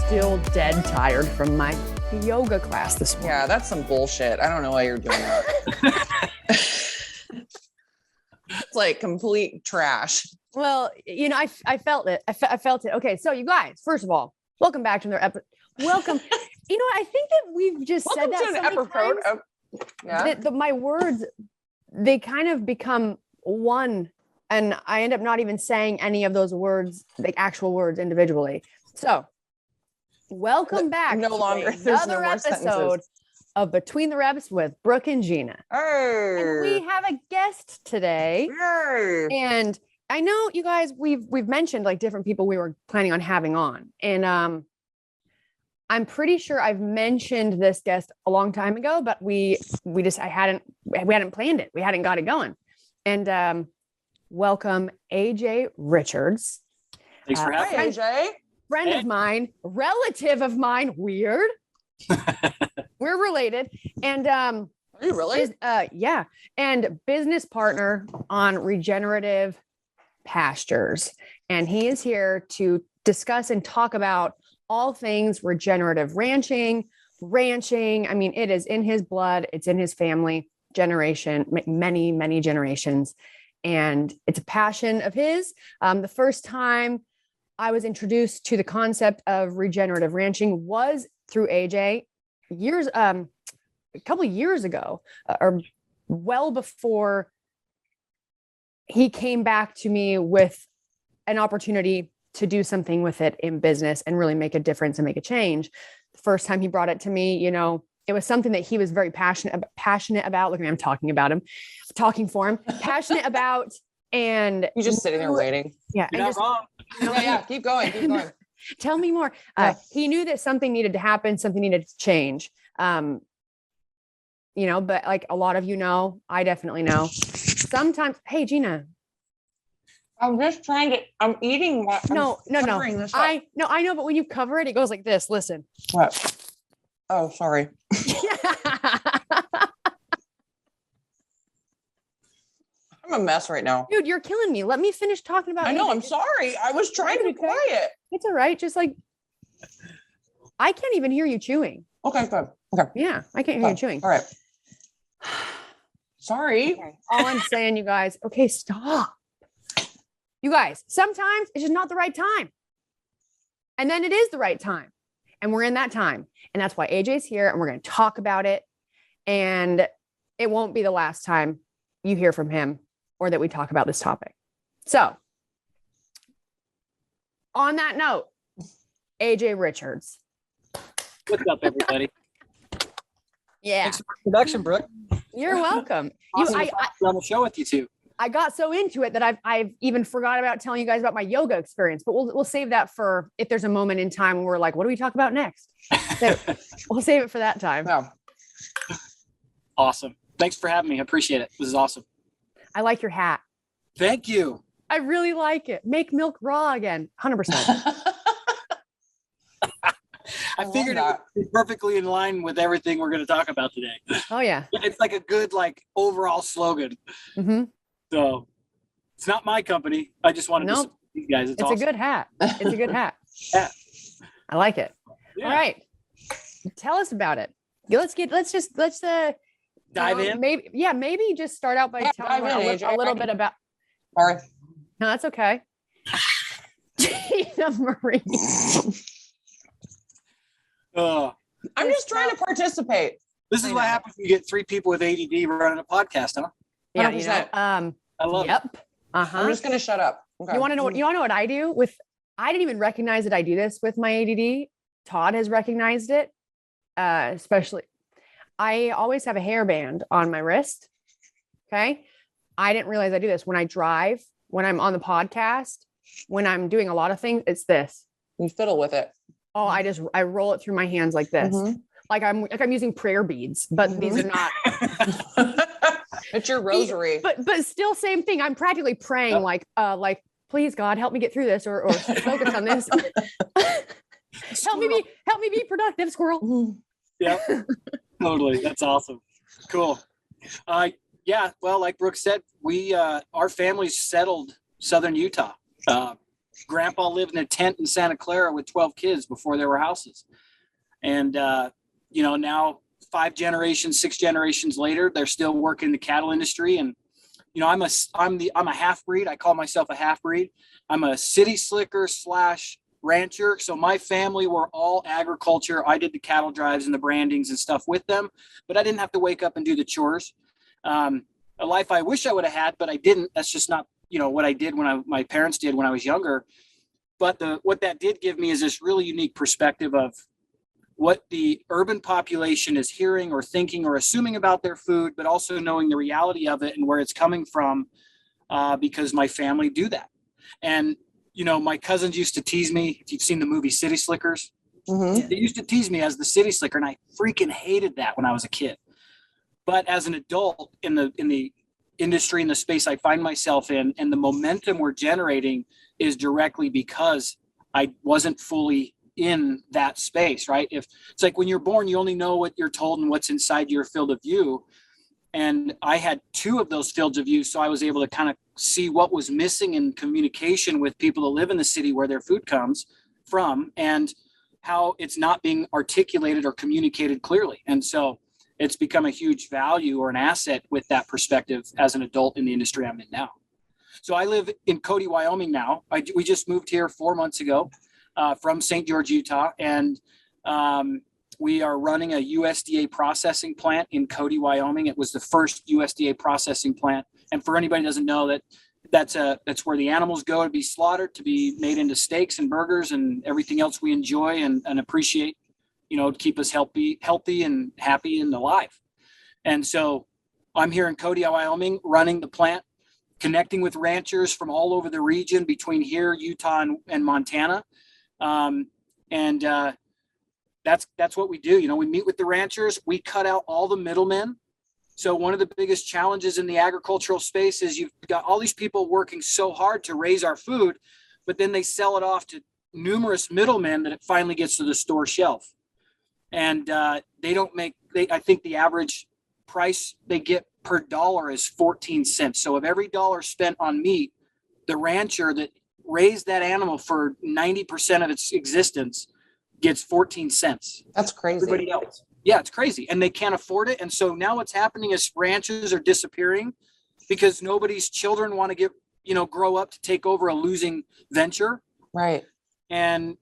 still dead tired from my yoga class this morning. Yeah, that's some bullshit. I don't know why you're doing that. It's like complete trash. Well, you know, I felt it. I felt it. Okay, so you guys, first of all, welcome back to another episode. Welcome. You know, I think that we've just Welcome said that to so an many episode times of, yeah. that my words, they kind of become one, and I end up not even saying any of those words, like actual words individually. So, welcome back No to longer. There's no another more episode sentences. of Between the Reps with Brooke and Jeanna. And we Hey. have a guest today. Yay. And I know you guys, we've mentioned like different people we were planning on having on. And I'm pretty sure I've mentioned this guest a long time ago, but we hadn't planned it. We hadn't got it going. And welcome AJ Richards. Thanks for having Hi, me. AJ. Friend of mine, relative of mine, weird. We're related. And Are you really? yeah. And business partner on Regenerative Pastures. And he is here to discuss and talk about all things regenerative ranching. I mean, it is in his blood. It's in his family many, many generations. And it's a passion of his. The first time I was introduced to the concept of regenerative ranching was through AJ a couple of years ago, or well before he came back to me with an opportunity to do something with it in business and really make a difference and make a change. The first time he brought it to me, you know, it was something that he was very passionate about. Look at me, I'm talking for him, passionate about. And You're just sitting there waiting. Yeah. You're not wrong. Yeah. Keep going. Tell me more. He knew that something needed to happen, something needed to change. You know, but like a lot of you know, I definitely know. Sometimes, hey, Jeanna. I'm just I'm eating what No. this up. I know, but when you cover it, it goes like this. Listen. What? Oh, sorry. I'm a mess right now. Dude, you're killing me. Let me finish talking about I know. AJ. I'm sorry. I was trying to be quiet. It's all right. Just like, I can't even hear you chewing. Okay, good. Okay. Yeah, I can't hear you chewing. All right. Sorry. Okay. All I'm saying, you guys, okay, stop. You guys, sometimes it's just not the right time. And then it is the right time. And we're in that time. And that's why AJ's here and we're going to talk about it. And it won't be the last time you hear from him or that we talk about this topic. So, on that note, AJ Richards. What's up, everybody? Yeah. Thanks for the introduction, Brooke. You're welcome. Awesome to be on the show with you two. I got so into it that I've even forgot about telling you guys about my yoga experience, but we'll save that for if there's a moment in time when we're like, what do we talk about next? So we'll save it for that time. Yeah. Awesome. Thanks for having me. I appreciate it. This is awesome. I like your hat. Thank you. I really like it. Make milk raw again. 100%. I figured it would be perfectly in line with everything we're going to talk about today. Oh yeah. It's like a good overall slogan. Mm-hmm. So it's not my company. I just wanted to support these guys. It's awesome. a good hat. It's a good hat. Yeah. I like it. Yeah. All right. Tell us about it. Let's dive in. Maybe just start out by telling a little bit about. Sorry. No, that's okay. Gina Marie. I'm just trying to participate. This is what happens when you get three people with ADD running a podcast, huh? Yeah, you know, I love it. Yep. Uh-huh. I'm just going to shut up. Okay. You want to know what I do with? I didn't even recognize that I do this with my ADD. Todd has recognized it, especially. I always have a hairband on my wrist. Okay. I didn't realize I do this when I drive, when I'm on the podcast, when I'm doing a lot of things. It's this. You fiddle with it. Oh, I roll it through my hands like this. Mm-hmm. Like I'm using prayer beads, but these are not. It's your rosary. But still same thing. I'm practically praying like please God, help me get through this or focus on this. help me be productive, squirrel. Yeah. Totally. That's awesome. Cool. Yeah, well, like Brooke said, we our family's settled southern Utah. grandpa lived in a tent in Santa Clara with 12 kids before there were houses. And, now 5 generations, 6 generations later, they're still working the cattle industry. And, I'm a half breed. I call myself a half breed. I'm a city slicker / rancher. So my family were all agriculture. I did the cattle drives and the brandings and stuff with them, but I didn't have to wake up and do the chores. A life I wish I would have had, but I didn't. That's just not, what I did my parents did when I was younger. But what that did give me is this really unique perspective of what the urban population is hearing or thinking or assuming about their food, but also knowing the reality of it and where it's coming from, because my family do that. And, my cousins used to tease me. If you've seen the movie City Slickers, Mm-hmm. they used to tease me as the city slicker, and I freaking hated that when I was a kid. But as an adult in the industry, in the space I find myself in, and the momentum we're generating is directly because I wasn't fully in that space, right? If it's like when you're born, you only know what you're told and what's inside your field of view. And I had 2 of those fields of view. So I was able to kind of see what was missing in communication with people that live in the city where their food comes from and how it's not being articulated or communicated clearly. And so it's become a huge value or an asset with that perspective as an adult in the industry I'm in now. So I live in Cody, Wyoming now. We just moved here 4 months ago from St. George, Utah. And we are running a USDA processing plant in Cody, Wyoming. It was the first USDA processing plant. And for anybody who doesn't know, that's where the animals go to be slaughtered, to be made into steaks and burgers and everything else we enjoy and appreciate, to keep us healthy and happy and alive. And so I'm here in Cody, Wyoming, running the plant, connecting with ranchers from all over the region between here, Utah, and Montana. That's what we do. We meet with the ranchers, we cut out all the middlemen. So one of the biggest challenges in the agricultural space is you've got all these people working so hard to raise our food, but then they sell it off to numerous middlemen that it finally gets to the store shelf. And I think the average price they get per dollar is 14 cents. So of every dollar spent on meat, the rancher that raised that animal for 90% of its existence gets 14 cents. That's crazy. Everybody else. Yeah, it's crazy. And they can't afford it. And so now what's happening is ranches are disappearing because nobody's children want to grow up to take over a losing venture. Right. And,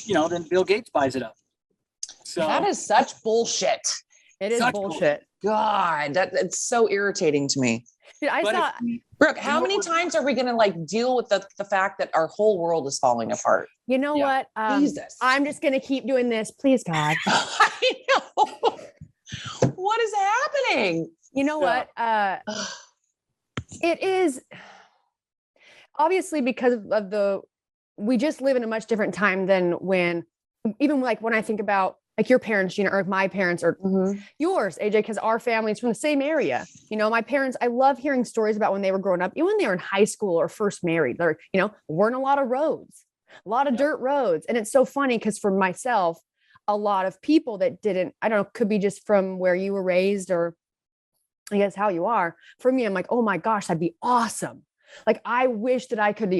then Bill Gates buys it up. So That is such bullshit. It is Such bullshit. God, it's so irritating to me. Dude, I but saw, Brooke, how many times are we going to deal with the fact that our whole world is falling apart? you know Yeah. what? Jesus. I'm just going to keep doing this. Please, God. I know. What is happening? You know Yeah. what? It is obviously because of we just live in a much different time than when I think about your parents, or my parents or yours, AJ, because our family's from the same area. My parents, I love hearing stories about when they were growing up, even when they were in high school or first married, there, weren't a lot of roads, a lot of dirt roads. And it's so funny because for myself, a lot of people that didn't, I don't know, could be just from where you were raised or I guess how you are. For me, I'm like, oh my gosh, that'd be awesome. I wish that I could,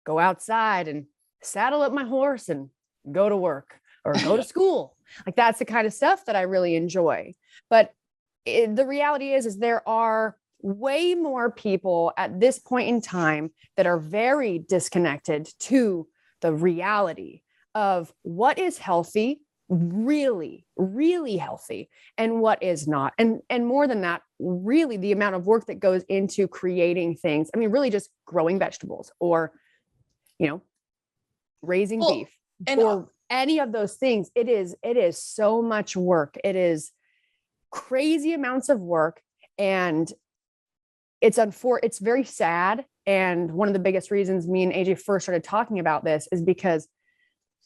go outside and saddle up my horse and go to work or go to school. That's the kind of stuff that I really enjoy. But the reality is there are way more people at this point in time that are very disconnected to the reality of what is healthy, really, really healthy, and what is not. And more than that, really the amount of work that goes into creating things. I mean, really just growing vegetables or, raising beef or any of those things. It is so much work. It is crazy amounts of work. And it's very sad. And one of the biggest reasons me and AJ first started talking about this is because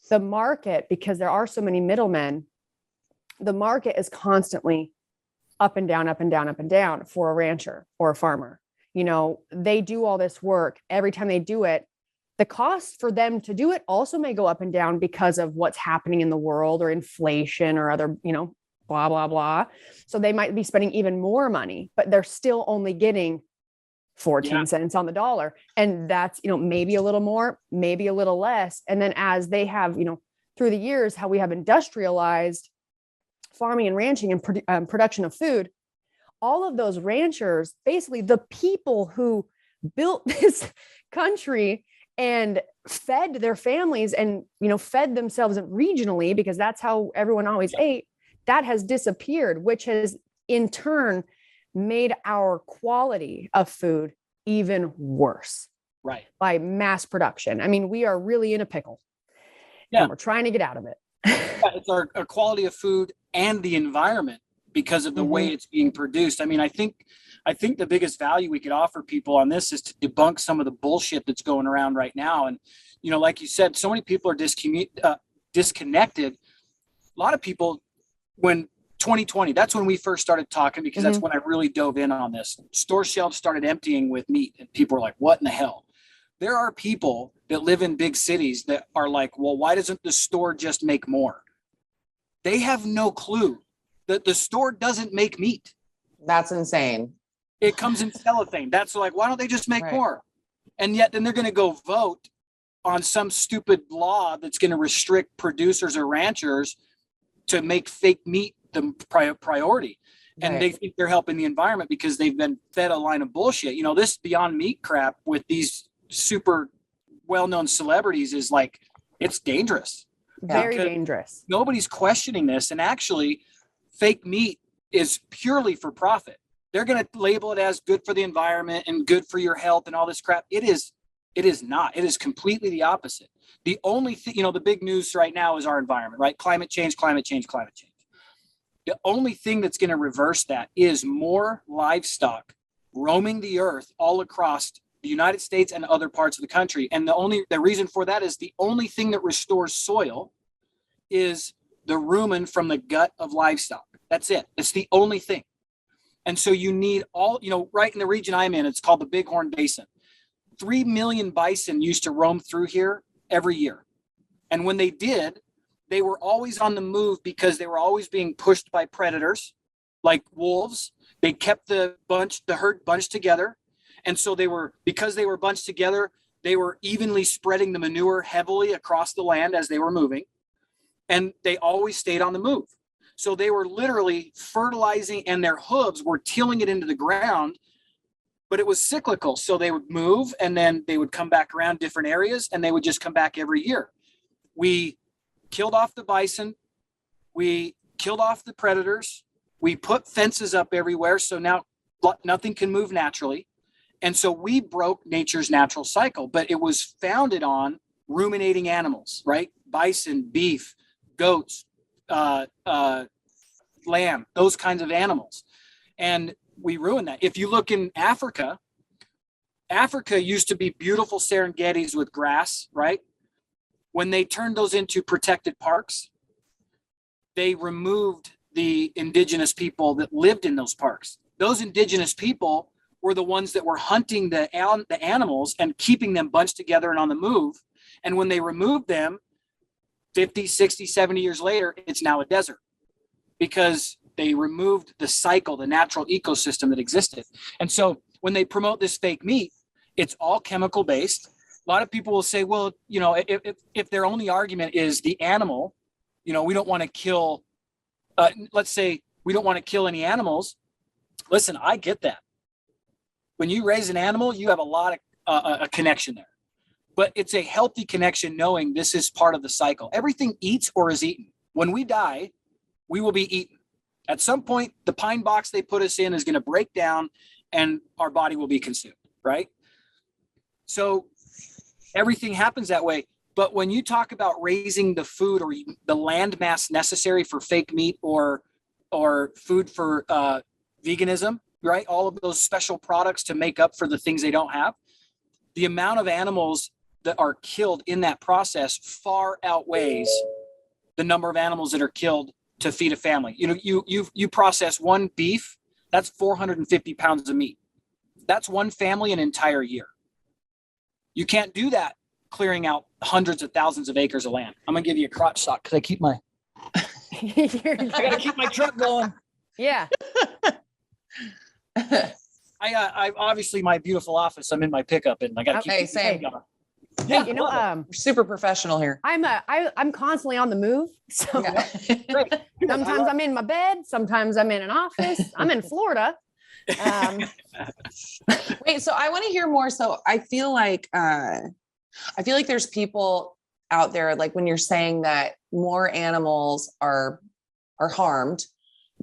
the market, because there are so many middlemen, the market is constantly up and down, up and down, up and down for a rancher or a farmer. They do all this work. Every time they do it, the cost for them to do it also may go up and down because of what's happening in the world or inflation or other, blah, blah, blah. So they might be spending even more money, but they're still only getting 14 cents on the dollar. And that's, maybe a little more, maybe a little less. And then as they have, through the years, how we have industrialized farming and ranching and production of food, all of those ranchers, basically the people who built this country and fed their families and, fed themselves regionally, because that's how everyone always ate, that has disappeared, which has in turn made our quality of food even worse. Right. By mass production. I mean, we are really in a pickle. Yeah. And we're trying to get out of it. It's our quality of food and the environment because of the way it's being produced. I mean, I think the biggest value we could offer people on this is to debunk some of the bullshit that's going around right now. And, like you said, so many people are disconnected. A lot of people, when 2020, that's when we first started talking, because that's when I really dove in on this. Store shelves started emptying with meat and people were like, what in the hell? There are people that live in big cities that are like, well, why doesn't the store just make more? They have no clue that the store doesn't make meat. That's insane. It comes in cellophane. That's like, why don't they just make more? And yet then they're going to go vote on some stupid law that's going to restrict producers or ranchers to make fake meat the priority. And they think they're helping the environment because they've been fed a line of bullshit. This Beyond Meat crap with these super well-known celebrities is like, it's dangerous. Very dangerous. Nobody's questioning this. And actually, fake meat is purely for profit. They're going to label it as good for the environment and good for your health and all this crap. It is not. It is completely the opposite. The only thing, the big news right now is our environment, right? Climate change. The only thing that's going to reverse that is more livestock roaming the earth all across the United States and other parts of the country. And the reason for that is the only thing that restores soil is the rumen from the gut of livestock. That's it. It's the only thing. And so you need all, right in the region I'm in, it's called the Bighorn Basin. 3 million bison used to roam through here every year. And when they did, they were always on the move because they were always being pushed by predators like wolves. They kept the herd bunched together. And so because they were bunched together, they were evenly spreading the manure heavily across the land as they were moving. And they always stayed on the move. So they were literally fertilizing, and their hooves were tilling it into the ground, but it was cyclical. So they would move and then they would come back around different areas and they would just come back every year. We killed off the bison. We killed off the predators. We put fences up everywhere. So now nothing can move naturally. And so we broke nature's natural cycle, but it was founded on ruminating animals, right? Bison, beef, goats, lamb, those kinds of animals. And we ruined that. If you look in Africa used to be beautiful Serengetis with grass, right? When they turned those into protected parks, they removed the indigenous people that lived in those parks. Those indigenous people were the ones that were hunting the animals and keeping them bunched together and on the move. And when they removed them, 50, 60, 70 years later, it's now a desert because they removed the cycle, the natural ecosystem that existed. And so when they promote this fake meat, it's all chemical based. A lot of people will say, well, if their only argument is the animal, we don't want to kill, let's say we don't want to kill any animals. Listen, I get that. When you raise an animal, you have a lot of a connection there. But it's a healthy connection knowing this is part of the cycle. Everything eats or is eaten. When we die, we will be eaten. At some point, the pine box they put us in is going to break down and our body will be consumed, right? So everything happens that way. But when you talk about raising the food or the land mass necessary for fake meat or food for veganism, right? All of those special products to make up for the things they don't have. The amount of animals that are killed in that process far outweighs the number of animals that are killed to feed a family. You process one beef, that's 450 pounds of meat. That's one family an entire year. You can't do that clearing out hundreds of thousands of acres of land. I'm gonna give you a crotch sock because I gotta keep my truck going. Yeah. I obviously my beautiful office. I'm in my pickup and I got to keep. Okay, same. going. Hey, you know, love We're super professional here. I'm constantly on the move. So Yeah. Great. Good. sometimes I'm in my bed, sometimes I'm in an office. I'm in Florida. Wait, so I want to hear more. So I feel like there's people out there, like when you're saying that more animals are harmed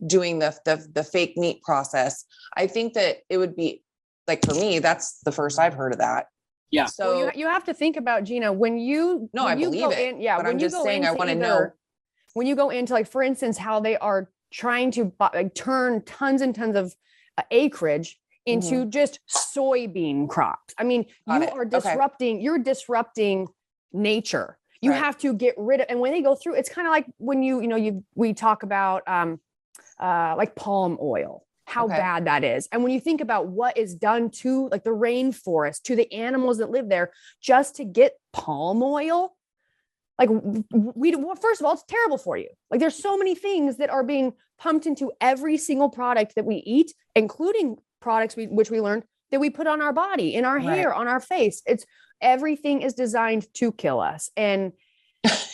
doing the fake meat process. I think that it would be like, for me, that's the first I've heard of that. Yeah. So Well, you have to think about, Gina, when you I believe go it. in, yeah, but when I'm you just go saying, I into want to either- know. when you go into, like, for instance, how they are trying to turn tons and tons of acreage into just soybean crops. I mean, Got you it. are Okay. you're disrupting nature. You Right. have to get rid of, and when they go through, it's kind of like when we talk about like palm oil, how Okay. bad that is. And when you think about what is done to, like, the rainforest, to the animals that live there, just to get palm oil, like, well, first of all, it's terrible for you. Like, there's so many things that are being pumped into every single product that we eat, including products which we learned that we put on our body, in our hair, on our face. Everything is designed to kill us. And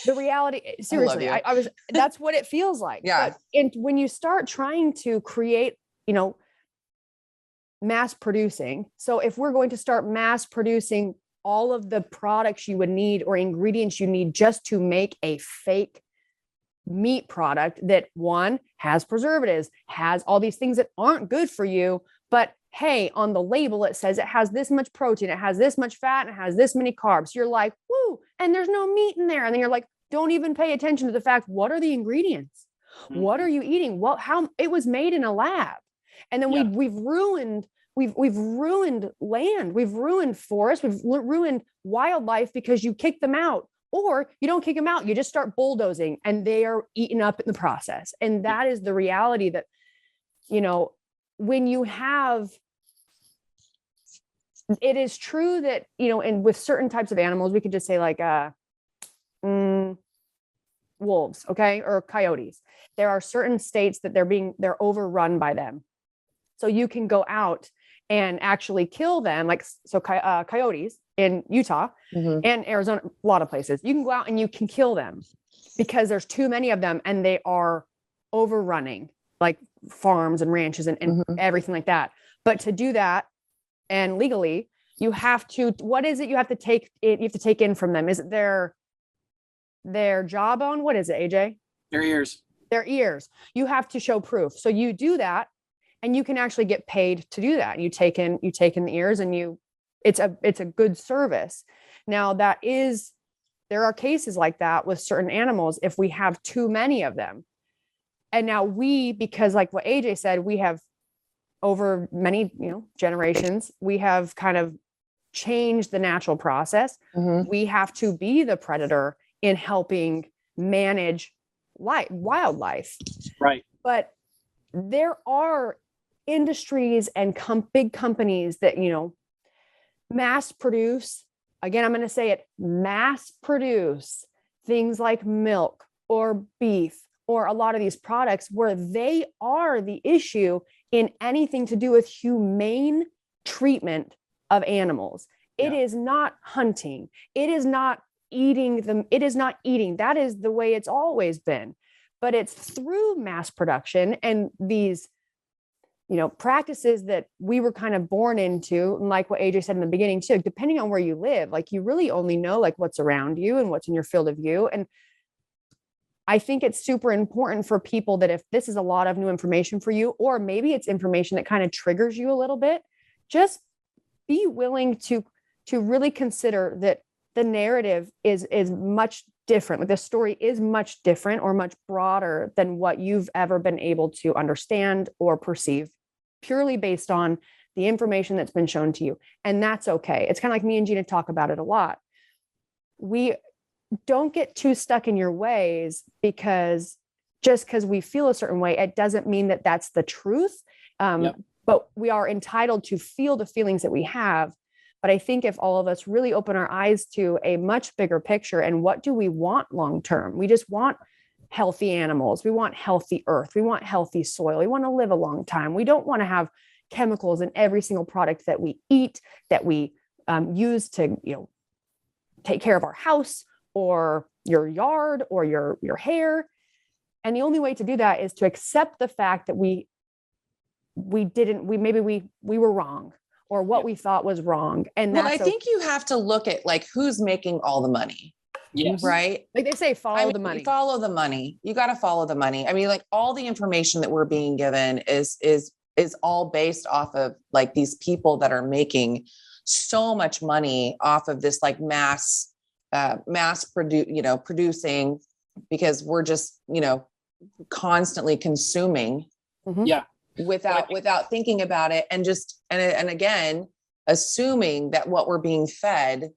the reality, seriously, you. that's what it feels like. Yeah. And when you start trying to create, mass producing. So if we're going to start mass producing all of the products you would need or ingredients you need just to make a fake meat product that, one, has preservatives, has all these things that aren't good for you, but hey, on the label, it says it has this much protein, it has this much fat, and it has this many carbs. You're like, woo, and there's no meat in there. And then you're like, don't even pay attention to the fact, what are the ingredients? What are you eating? How it was made in a lab. And then we've ruined land, we've ruined forests, we've ruined wildlife because you kick them out. Or you don't kick them out, you just start bulldozing and they are eaten up in the process. And that is the reality that, when you have, it is true that, and with certain types of animals, we could just say like wolves, okay, or coyotes. There are certain states that they're overrun by them. So you can go out and actually kill them, like, so coyotes in Utah and Arizona, a lot of places, you can go out and you can kill them because there's too many of them and they are overrunning, like, farms and ranches and everything like that. But to do that, and legally, you have to, what is it you have to take in, you have to take in from them? Is it their jawbone? What is it, AJ? Their ears. Their ears. You have to show proof. So you do that and you can actually get paid to do that. You take in the ears and it's a good service. Now there are cases like that with certain animals if we have too many of them. And now because like what AJ said, we have over many, generations, we have kind of changed the natural process. We have to be the predator in helping manage wildlife. Right. But there are industries and big companies that, mass produce, again, I'm going to say it, mass produce things like milk or beef or a lot of these products where they are the issue in anything to do with humane treatment of animals. It is not hunting. It is not eating them. It is not eating. That is the way it's always been. But it's through mass production and these, practices that we were kind of born into. And like what AJ said in the beginning too, depending on where you live, like, you really only know like what's around you and what's in your field of view. And I think it's super important for people that if this is a lot of new information for you, or maybe it's information that kind of triggers you a little bit, just be willing to really consider that the narrative is much different. Like, the story is much different or much broader than what you've ever been able to understand or perceive, purely based on the information that's been shown to you. And that's okay. It's kind of like me and Gina talk about it a lot. We don't get too stuck in your ways because we feel a certain way, it doesn't mean that that's the truth. But we are entitled to feel the feelings that we have. But I think if all of us really open our eyes to a much bigger picture and what do we want long-term, we just want healthy animals. We want healthy earth. We want healthy soil. We want to live a long time. We don't want to have, chemicals in every single product that we eat, that we use to, take care of our house or your yard or your hair. And the only way to do that is to accept the fact that we were wrong, or what we thought was wrong. And well, I think you have to look at like who's making all the money. Yes. Right. Like they say, follow the money. Follow the money. You got to follow the money. I mean, like all the information that we're being given is all based off of like these people that are making so much money off of this like mass producing, because we're just, constantly consuming. Yeah. Without thinking about it, and again, assuming that what we're being fed,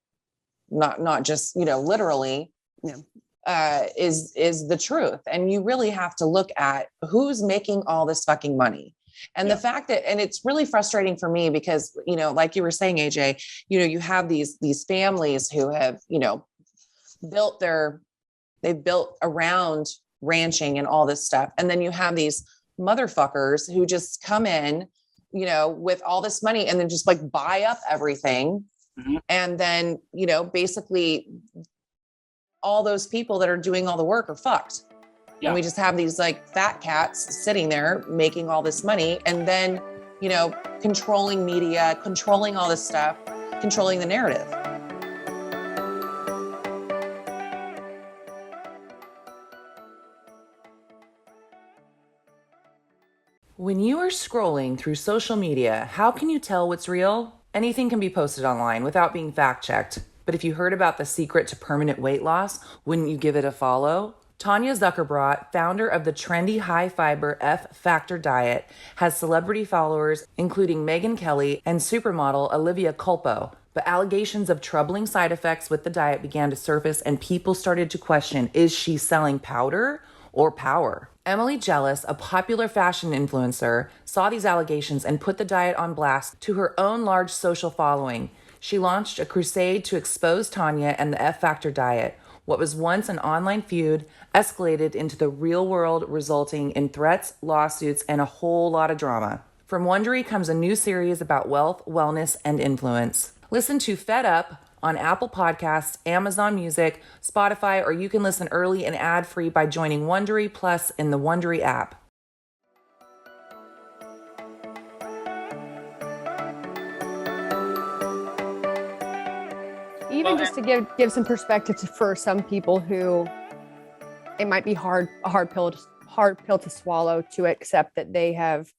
not just, literally, is the truth. And you really have to look at who's making all this fucking money. And the fact that, and it's really frustrating for me because, like you were saying, AJ, you have these families who have, they've built around ranching and all this stuff. And then you have these motherfuckers who just come in, with all this money and then just like buy up everything. Mm-hmm. And then, basically all those people that are doing all the work are fucked. Yeah. And we just have these like fat cats sitting there making all this money and then, controlling media, controlling all this stuff, controlling the narrative. When you are scrolling through social media, how can you tell what's real? Anything can be posted online without being fact-checked. But if you heard about the secret to permanent weight loss, wouldn't you give it a follow? Tanya Zuckerbrot, founder of the trendy high-fiber F-Factor diet, has celebrity followers including Megyn Kelly and supermodel Olivia Culpo. But allegations of troubling side effects with the diet began to surface and people started to question, is she selling powder or power? Emily Jealous, a popular fashion influencer, saw these allegations and put the diet on blast to her own large social following. She launched a crusade to expose Tanya and the F-Factor diet. What was once an online feud escalated into the real world, resulting in threats, lawsuits, and a whole lot of drama. From Wondery comes a new series about wealth, wellness, and influence. Listen to Fed Up on Apple Podcasts, Amazon Music, Spotify, or you can listen early and ad-free by joining Wondery Plus in the Wondery app. Even just to give some perspective for some people who it might be a hard pill to swallow, to accept that they have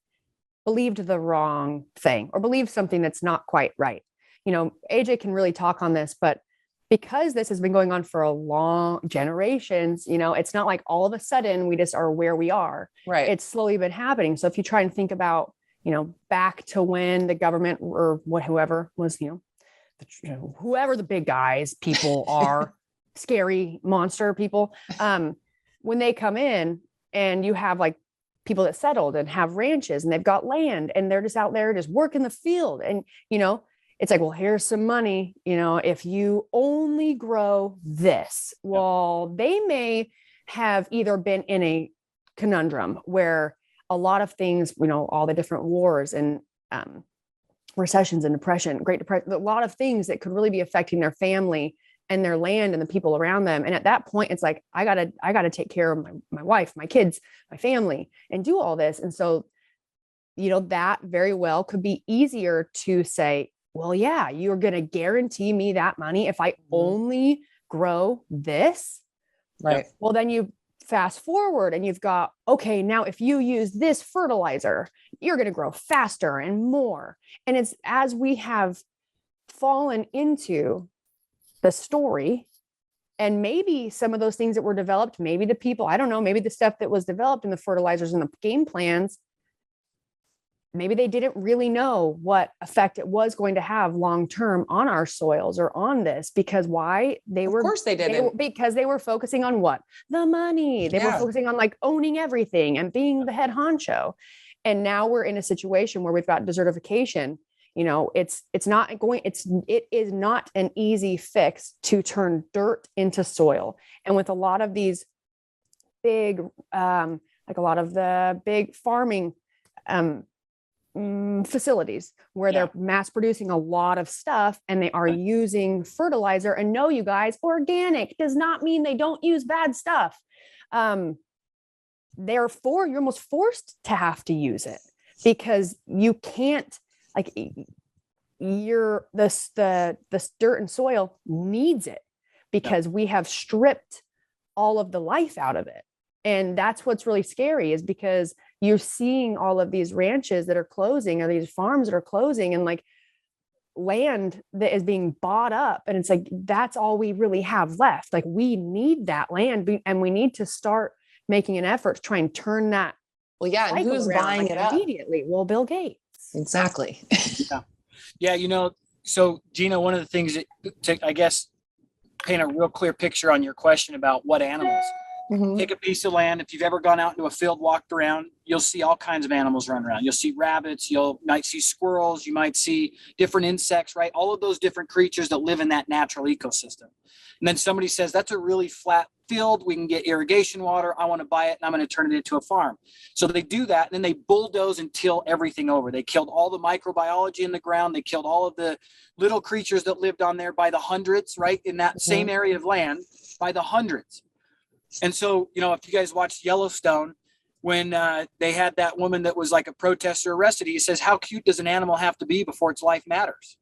believed the wrong thing or believed something that's not quite right. AJ can really talk on this, but because this has been going on for a long generations, it's not like all of a sudden we just are where we are. Right. It's slowly been happening. So if you try and think about, back to when the government or whoever was, whoever the big guys people are, scary monster people, when they come in and you have like people that settled and have ranches and they've got land and they're just out there just working the field. And, it's like, well, here's some money, if you only grow this. Well, they may have either been in a conundrum where a lot of things, all the different wars and recessions and depression, Great Depression, a lot of things that could really be affecting their family and their land and the people around them. And at that point, it's like, I gotta take care of my wife, my kids, my family, and do all this. And so, that very well could be easier to say, well, yeah, you're going to guarantee me that money if I only grow this. Right. Well, then you fast forward and you've got, okay, now if you use this fertilizer, you're going to grow faster and more. And it's as we have fallen into the story, and maybe some of those things that were developed, maybe the people, I don't know, maybe the stuff that was developed in the fertilizers and the game plans, maybe they didn't really know what effect it was going to have long-term on our soils or on this, because why? Of course they didn't. Because they were focusing on what? The money. They were focusing on like owning everything and being the head honcho. And now we're in a situation where we've got desertification. It is not an easy fix to turn dirt into soil. And with a lot of these big, like a lot of the big farming, facilities where they're mass producing a lot of stuff and they are using fertilizer. And no, you guys, organic does not mean they don't use bad stuff. Therefore, you're almost forced to have to use it because you can't, like, the dirt and soil needs it because we have stripped all of the life out of it. And that's what's really scary, is because you're seeing all of these ranches that are closing, or these farms that are closing, and like land that is being bought up. And it's like, that's all we really have left. Like, we need that land, and we need to start making an effort to try and turn that. Well, yeah. And who's buying it up? Immediately? Well, Bill Gates. Exactly. Yeah. You know, so Jeanna, one of the things that, to, I guess, paint a real clear picture on your question about what animals. Take a piece of land. If you've ever gone out into a field, walked around, you'll see all kinds of animals run around. You'll see rabbits, might see squirrels, you might see different insects, right? All of those different creatures that live in that natural ecosystem. And then somebody says, that's a really flat field. We can get irrigation water. I want to buy it and I'm going to turn it into a farm. So they do that. And then they bulldoze and till everything over. They killed all the microbiology in the ground. They killed all of the little creatures that lived on there by the hundreds, right? In that same area of land by the hundreds. And so, you know, if you guys watched Yellowstone, when they had that woman that was like a protester arrested, he says, how cute does an animal have to be before its life matters?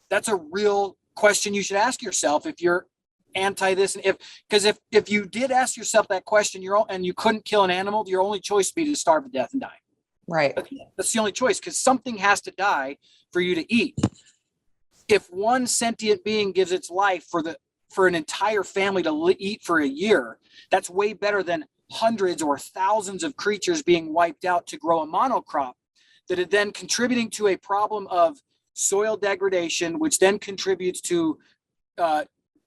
That's a real question you should ask yourself if you're anti this. And if you did ask yourself that question, and you couldn't kill an animal, your only choice would be to starve to death and die. Right. That's the only choice, because something has to die for you to eat. If one sentient being gives its life for an entire family to eat for a year, that's way better than hundreds or thousands of creatures being wiped out to grow a monocrop that are then contributing to a problem of soil degradation, which then contributes to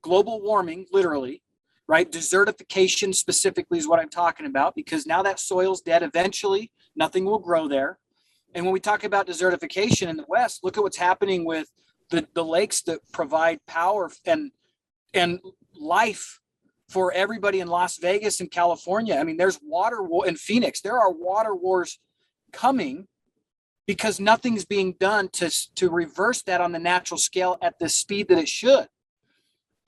global warming, literally, right? Desertification specifically is what I'm talking about, because now that soil's dead, eventually nothing will grow there. And when we talk about desertification in the West, look at what's happening with the lakes that provide power and life for everybody in Las Vegas and California. I mean, there's water war in Phoenix. There are water wars coming because nothing's being done to reverse that on the natural scale at the speed that it should.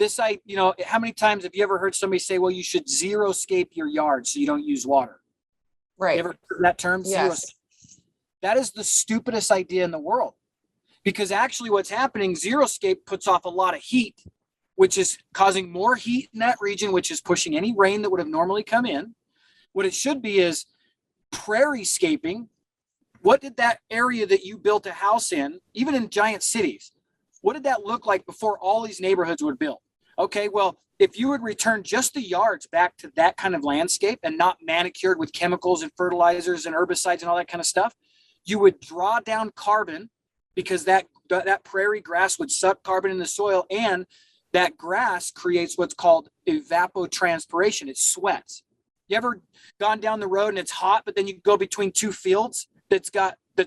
How many times have you ever heard somebody say, well, you should zero-scape your yard so you don't use water? Right. You ever heard that term? Yes. That is the stupidest idea in the world, because actually what's happening, zero-scape puts off a lot of heat, which is causing more heat in that region, which is pushing any rain that would have normally come in. What it should be is prairie scaping. What did that area that you built a house in, even in giant cities, what did that look like before all these neighborhoods were built? Okay, well, if you would return just the yards back to that kind of landscape and not manicured with chemicals and fertilizers and herbicides and all that kind of stuff, you would draw down carbon, because that prairie grass would suck carbon in the soil, and that grass creates what's called evapotranspiration. It sweats. You ever gone down the road and it's hot, but then you go between two fields that's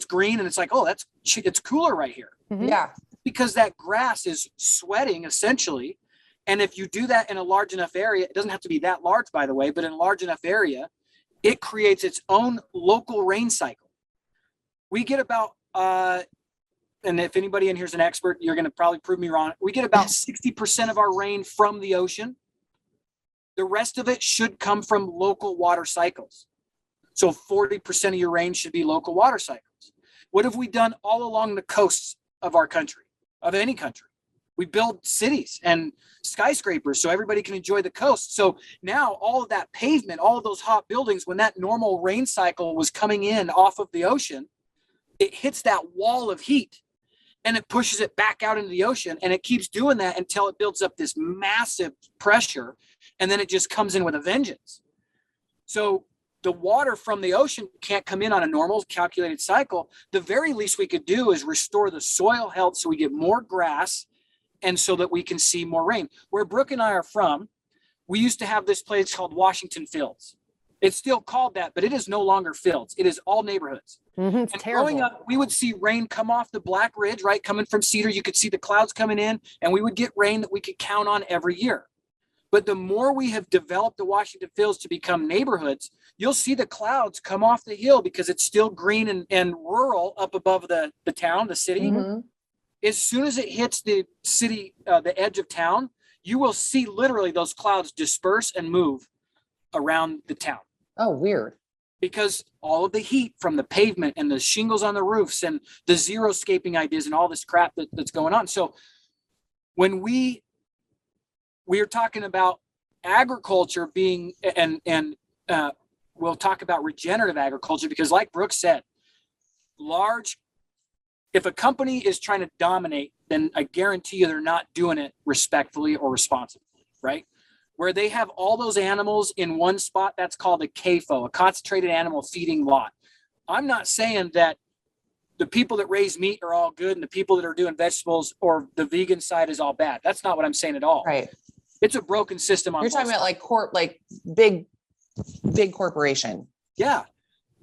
green, and it's like, oh, it's cooler right here. Yeah. Because that grass is sweating essentially. And if you do that in a large enough area, it doesn't have to be that large, by the way, but in a large enough area, it creates its own local rain cycle. We get about, and if anybody in here is an expert, you're going to probably prove me wrong. We get about 60% of our rain from the ocean. The rest of it should come from local water cycles. So 40% of your rain should be local water cycles. What have we done all along the coasts of our country, of any country? We build cities and skyscrapers so everybody can enjoy the coast. So now all of that pavement, all of those hot buildings, when that normal rain cycle was coming in off of the ocean, it hits that wall of heat and it pushes it back out into the ocean, and it keeps doing that until it builds up this massive pressure, and then it just comes in with a vengeance. So the water from the ocean can't come in on a normal calculated cycle. The very least we could do is restore the soil health so we get more grass and so that we can see more rain. Where Brooke and I are from, we used to have this place called Washington Fields. It's still called that, but it is no longer fields. It is all neighborhoods. It's and terrible. growing up, we would see rain come off the Black Ridge, right? Coming from Cedar, you could see the clouds coming in, and we would get rain that we could count on every year. But the more we have developed the Washington Fields to become neighborhoods, you'll see the clouds come off the hill because it's still green and rural up above the town, the city. Mhm. As soon as it hits the city, the edge of town, you will see literally those clouds disperse and move around the town. Oh, weird. Because all of the heat from the pavement and the shingles on the roofs and the xeriscaping ideas and all this crap that's going on. So when we are talking about agriculture being, and we'll talk about regenerative agriculture, because like Brooke said, if a company is trying to dominate, then I guarantee you they're not doing it respectfully or responsibly, right? Where they have all those animals in one spot, that's called a CAFO, a concentrated animal feeding lot. I'm not saying that the people that raise meat are all good and the people that are doing vegetables or the vegan side is all bad. That's not what I'm saying at all. Right. It's a broken system on You're talking both about like big corporation. Yeah.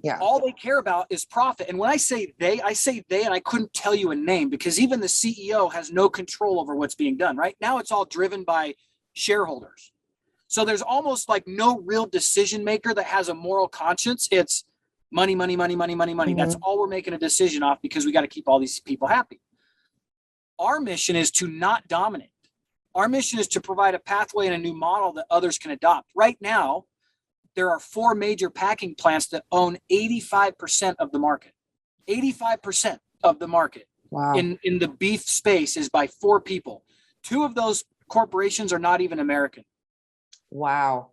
Yeah. All they care about is profit. And when I say they, and I couldn't tell you a name because even the CEO has no control over what's being done. Right now, it's all driven by shareholders. So there's almost like no real decision maker that has a moral conscience. It's money, money, money, money, money, money. Mhm. That's all we're making a decision off because we got to keep all these people happy. Our mission is to not dominate. Our mission is to provide a pathway and a new model that others can adopt. Right now, there are 4 major packing plants that own 85% of the market. 85% of the market Wow. in the beef space is by 4 people. 2 of those corporations are not even American. Wow.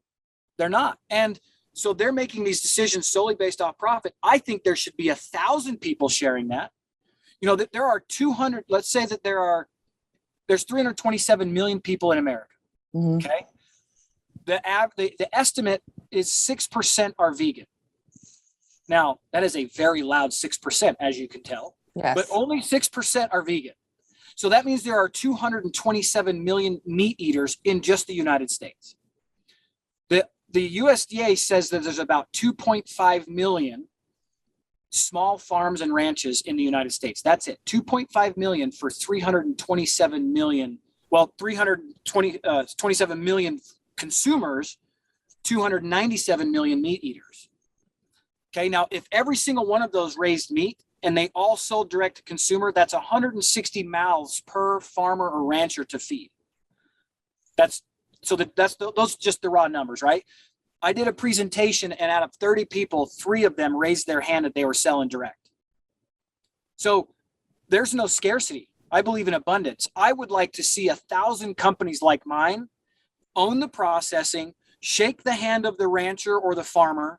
They're not. And so they're making these decisions solely based off profit. I think there should be 1,000 people sharing that. You know, that there are 200, let's say that there's 327 million people in America. Mhm. Okay. The estimate is 6% are vegan. Now, that is a very loud 6%, as you can tell. Yes. But only 6% are vegan. So that means there are 227 million meat eaters in just the United States. The USDA says that there's about 2.5 million small farms and ranches in the United States. That's it. 2.5 million for 327 million. Well, 27 million consumers, 297 million meat eaters. Okay, now if every single one of those raised meat and they all sold direct to consumer, that's 160 mouths per farmer or rancher to feed. That's those just the raw numbers, right? I did a presentation and out of 30 people, 3 of them raised their hand that they were selling direct. So there's no scarcity. I believe in abundance. I would like to see 1,000 companies like mine own the processing, shake the hand of the rancher or the farmer,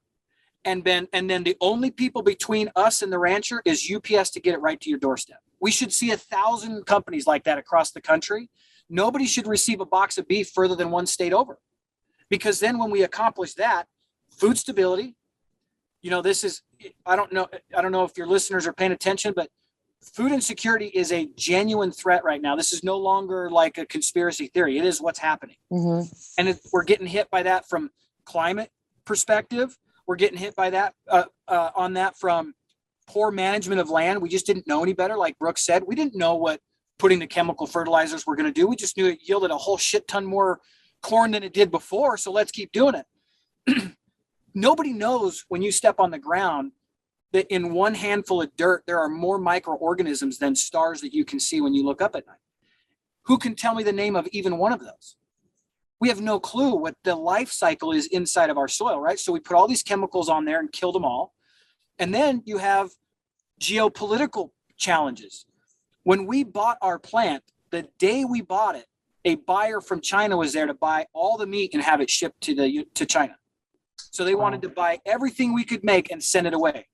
and then the only people between us and the rancher is UPS to get it right to your doorstep. We should see 1,000 companies like that across the country. Nobody should receive a box of beef further than 1 state over. Because then when we accomplish that, food stability, you know, this is, I don't know if your listeners are paying attention, but food insecurity is a genuine threat right now. This is no longer like a conspiracy theory. It is what's happening. Mhm. And we're getting hit by that from climate perspective. We're getting hit by that on that from poor management of land. We just didn't know any better. Like Brooke said, we didn't know what putting the chemical fertilizers were going to do. We just knew it yielded a whole shit ton more corn than it did before. So let's keep doing it. Nobody knows when you step on the ground that in one handful of dirt, there are more microorganisms than stars that you can see when you look up at night. Who can tell me the name of even one of those? We have no clue what the life cycle is inside of our soil, right? So we put all these chemicals on there and kill them all. And then you have geopolitical challenges. When we bought our plant, the day we bought it, a buyer from China was there to buy all the meat and have it shipped to China. So they wanted to buy everything we could make and send it away.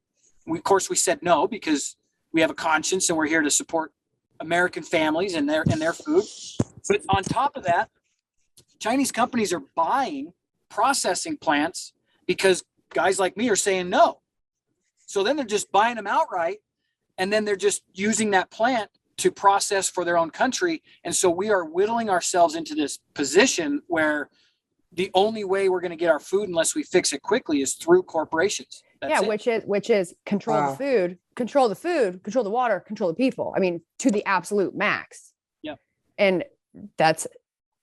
Of course, we said no because we have a conscience and we're here to support American families and their food. But on top of that, Chinese companies are buying processing plants because guys like me are saying no. So then they're just buying them outright, and then they're just using that plant to process for their own country. And so we are whittling ourselves into this position where the only way we're going to get our food unless we fix it quickly is through corporations. That's it. which is control Wow. the food, control the water, control the people. I mean, to the absolute max. Yep. And that's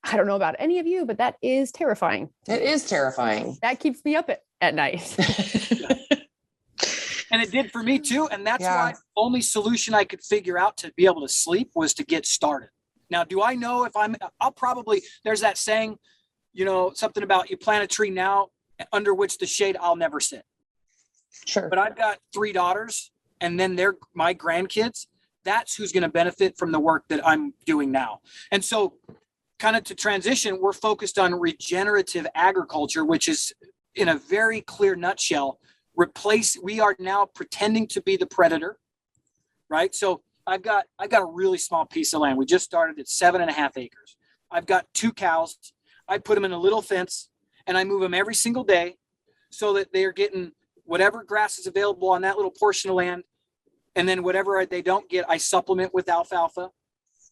I don't know about any of you, but that is terrifying. It is terrifying. That keeps me up at night. And it did for me too. And that's Yeah. why the only solution I could figure out to be able to sleep was to get started. Now, do I know if I'll probably, there's that saying, something about you plant a tree now under which the shade I'll never sit. Sure. But I've got 3 daughters and then they're my grandkids. That's who's going to benefit from the work that I'm doing now. And so kind of to transition, we're focused on regenerative agriculture, which is in a very clear nutshell, we are now pretending to be the predator, right? So I've got a really small piece of land. We just started at 7.5 acres. I've got 2 cows. I put them in a little fence and I move them every single day so that they're getting whatever grass is available on that little portion of land. And then whatever they don't get, I supplement with alfalfa,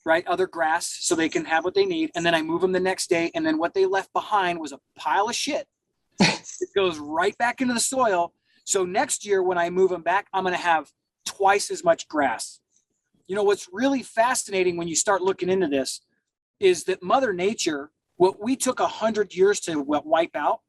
right? Other grass so they can have what they need. And then I move them the next day. And then what they left behind was a pile of shit. It goes right back into the soil. So next year, when I move them back, I'm going to have twice as much grass. What's really fascinating when you start looking into this is that Mother Nature, what we took 100 years to wipe out,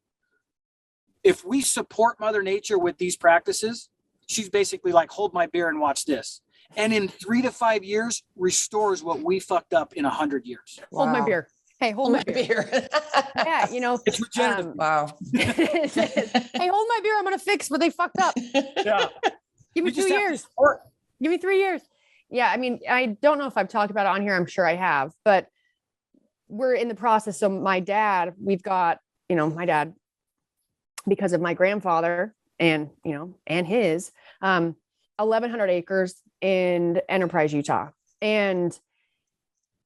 if we support Mother Nature with these practices, she's basically like, hold my beer and watch this. And in 3 to 5 years, restores what we fucked up in 100 years. Hold my beer. Hey, hold my beer. Yeah, It's regenerative. Wow. Hey, hold my beer. I'm going to fix what they fucked up. Yeah. Give me 2 years. Give me 3 years. Yeah. I mean, I don't know if I've talked about it on here. I'm sure I have, but we're in the process. So my dad, we've got, my dad, because of my grandfather and, and his, 1,100 acres in Enterprise, Utah. And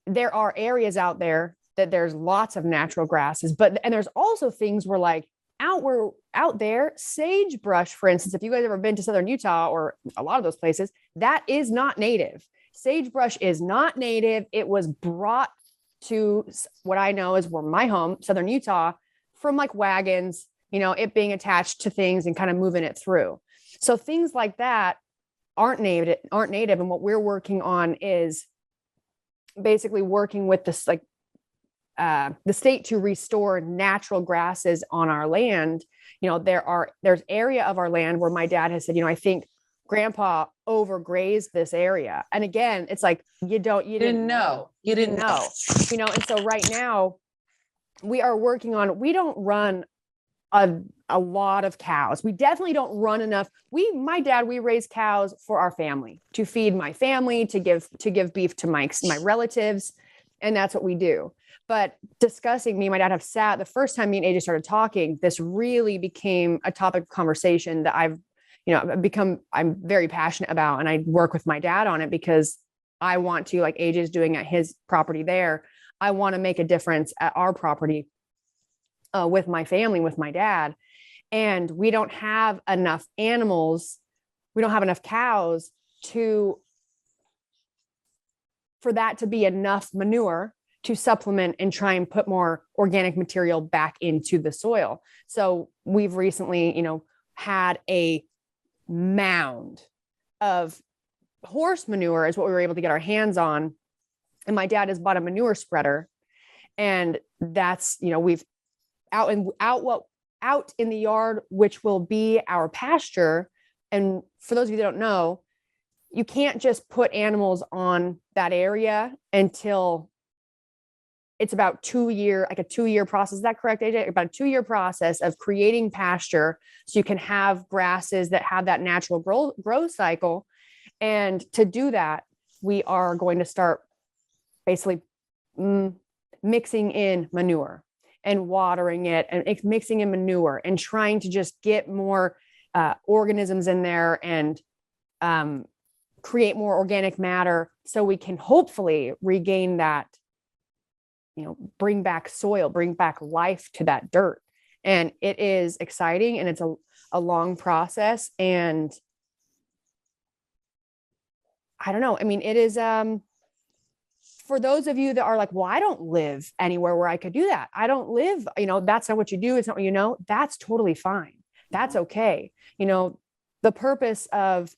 there are areas out there that there's lots of natural grasses, and there's also things where like out there, sagebrush, for instance, if you guys ever been to Southern Utah or a lot of those places, that is not native. Sagebrush is not native. It was brought to what I know is where my home, Southern Utah, from like wagons, it being attached to things and kind of moving it through. So things like that aren't native. And what we're working on is basically working with this, like, the state to restore natural grasses on our land. There's area of our land where my dad has said, I think grandpa overgrazed this area. And again, it's like, you didn't know. And so right now we are working on, we don't run a lot of cows. We definitely don't run enough. We raise cows for our family, to feed my family, to give beef to my relatives. And that's what we do. But discussing, me and my dad have sat, the first time me and AJ started talking, this really became a topic of conversation that I'm very passionate about. And I work with my dad on it because I want to, like AJ's doing at his property there, I want to make a difference at our property with my family, with my dad. And we don't have enough animals. We don't have enough cows for that to be enough manure to supplement and try and put more organic material back into the soil. So we've recently, had a mound of horse manure is what we were able to get our hands on. And my dad has bought a manure spreader, and that's, we've out in the yard, which will be our pasture. And for those of you that don't know, you can't just put animals on that area until it's about a 2-year process. Is that correct, AJ? About a 2-year process of creating pasture so you can have grasses that have that natural growth cycle. And to do that, we are going to start basically mixing in manure and watering it and mixing in manure and trying to just get more organisms in there and create more organic matter so we can hopefully regain that, bring back soil, bring back life to that dirt. And it is exciting, and it's a long process. And I don't know. I mean, it is, for those of you that are like, well, I don't live anywhere where I could do that. I don't live, that's not what you do. It's not what that's totally fine. That's okay. The purpose of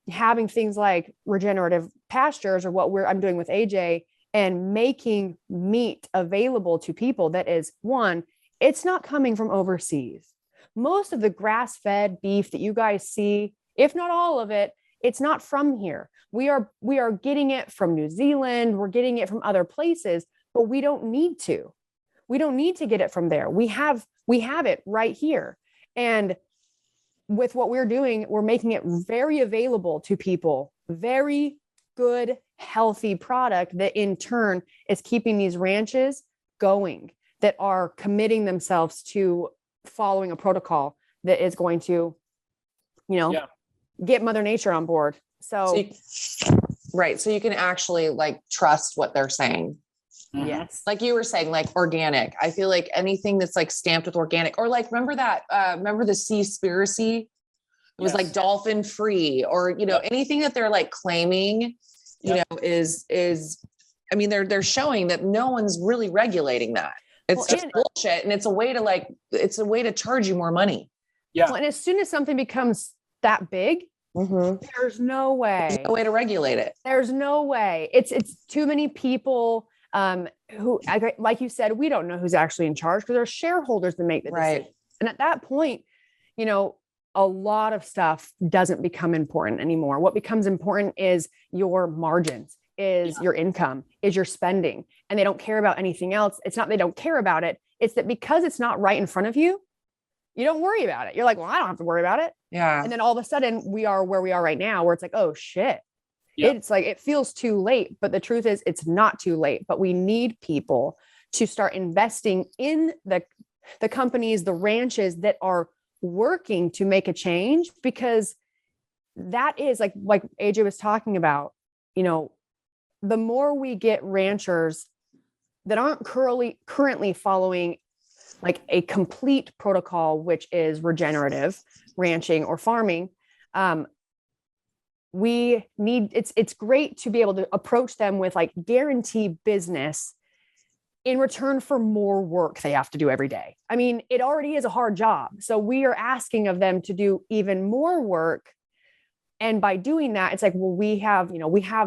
having things like regenerative pastures, or what I'm doing with AJ and making meat available to people that is, one, it's not coming from overseas. Most of the grass-fed beef that you guys see, if not all of it, it's not from here. We are getting it from New Zealand, we're getting it from other places, but we don't need to. We don't need to get it from there. We have it right here. And with what we're doing, we're making it very available to people. Very good, healthy product that in turn is keeping these ranches going, that are committing themselves to following a protocol that is going to, get Mother Nature on board. Right. So you can actually like trust what they're saying. Yes. Like you were saying, like organic. I feel like anything that's like stamped with organic, or like, remember the Seaspiracy? It was like dolphin free, or, anything that they're like claiming, is, I mean, they're showing that no one's really regulating that. It's just bullshit. And it's a way to charge you more money. Yeah. Well, and as soon as something becomes that big, there's no way. There's no way to regulate it. There's no way. It's too many people who, like you said, we don't know who's actually in charge because there are shareholders that make the decision. And at that point, a lot of stuff doesn't become important anymore. What becomes important is your margins, is your income, is your spending. And they don't care about anything else. It's not they don't care about it. It's that because it's not right in front of you, you don't worry about it. You're like, well, I don't have to worry about it. Yeah. And then all of a sudden we are where we are right now, where it's like, oh shit. Yep. It's like, it feels too late, but the truth is it's not too late, but we need people to start investing in the companies, the ranches that are working to make a change, because that is like AJ was talking about, the more we get ranchers that aren't currently following like a complete protocol, which is regenerative ranching or farming, it's great to be able to approach them with like guarantee business in return for more work they have to do every day. I mean, it already is a hard job. So we are asking of them to do even more work. And by doing that, it's like, well, we have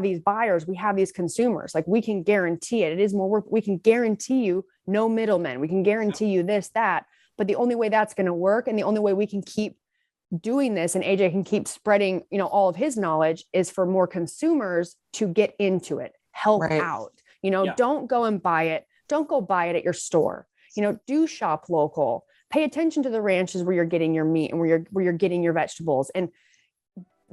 these buyers, we have these consumers, like we can guarantee it. It is more work. We can guarantee you no middlemen. We can guarantee you this, that, but the only way that's going to work, and the only way we can keep doing this and AJ can keep spreading, all of his knowledge, is for more consumers to get into it, help out, don't go and buy it. Don't go buy it at your store, do shop local, pay attention to the ranches where you're getting your meat and where you're getting your vegetables. And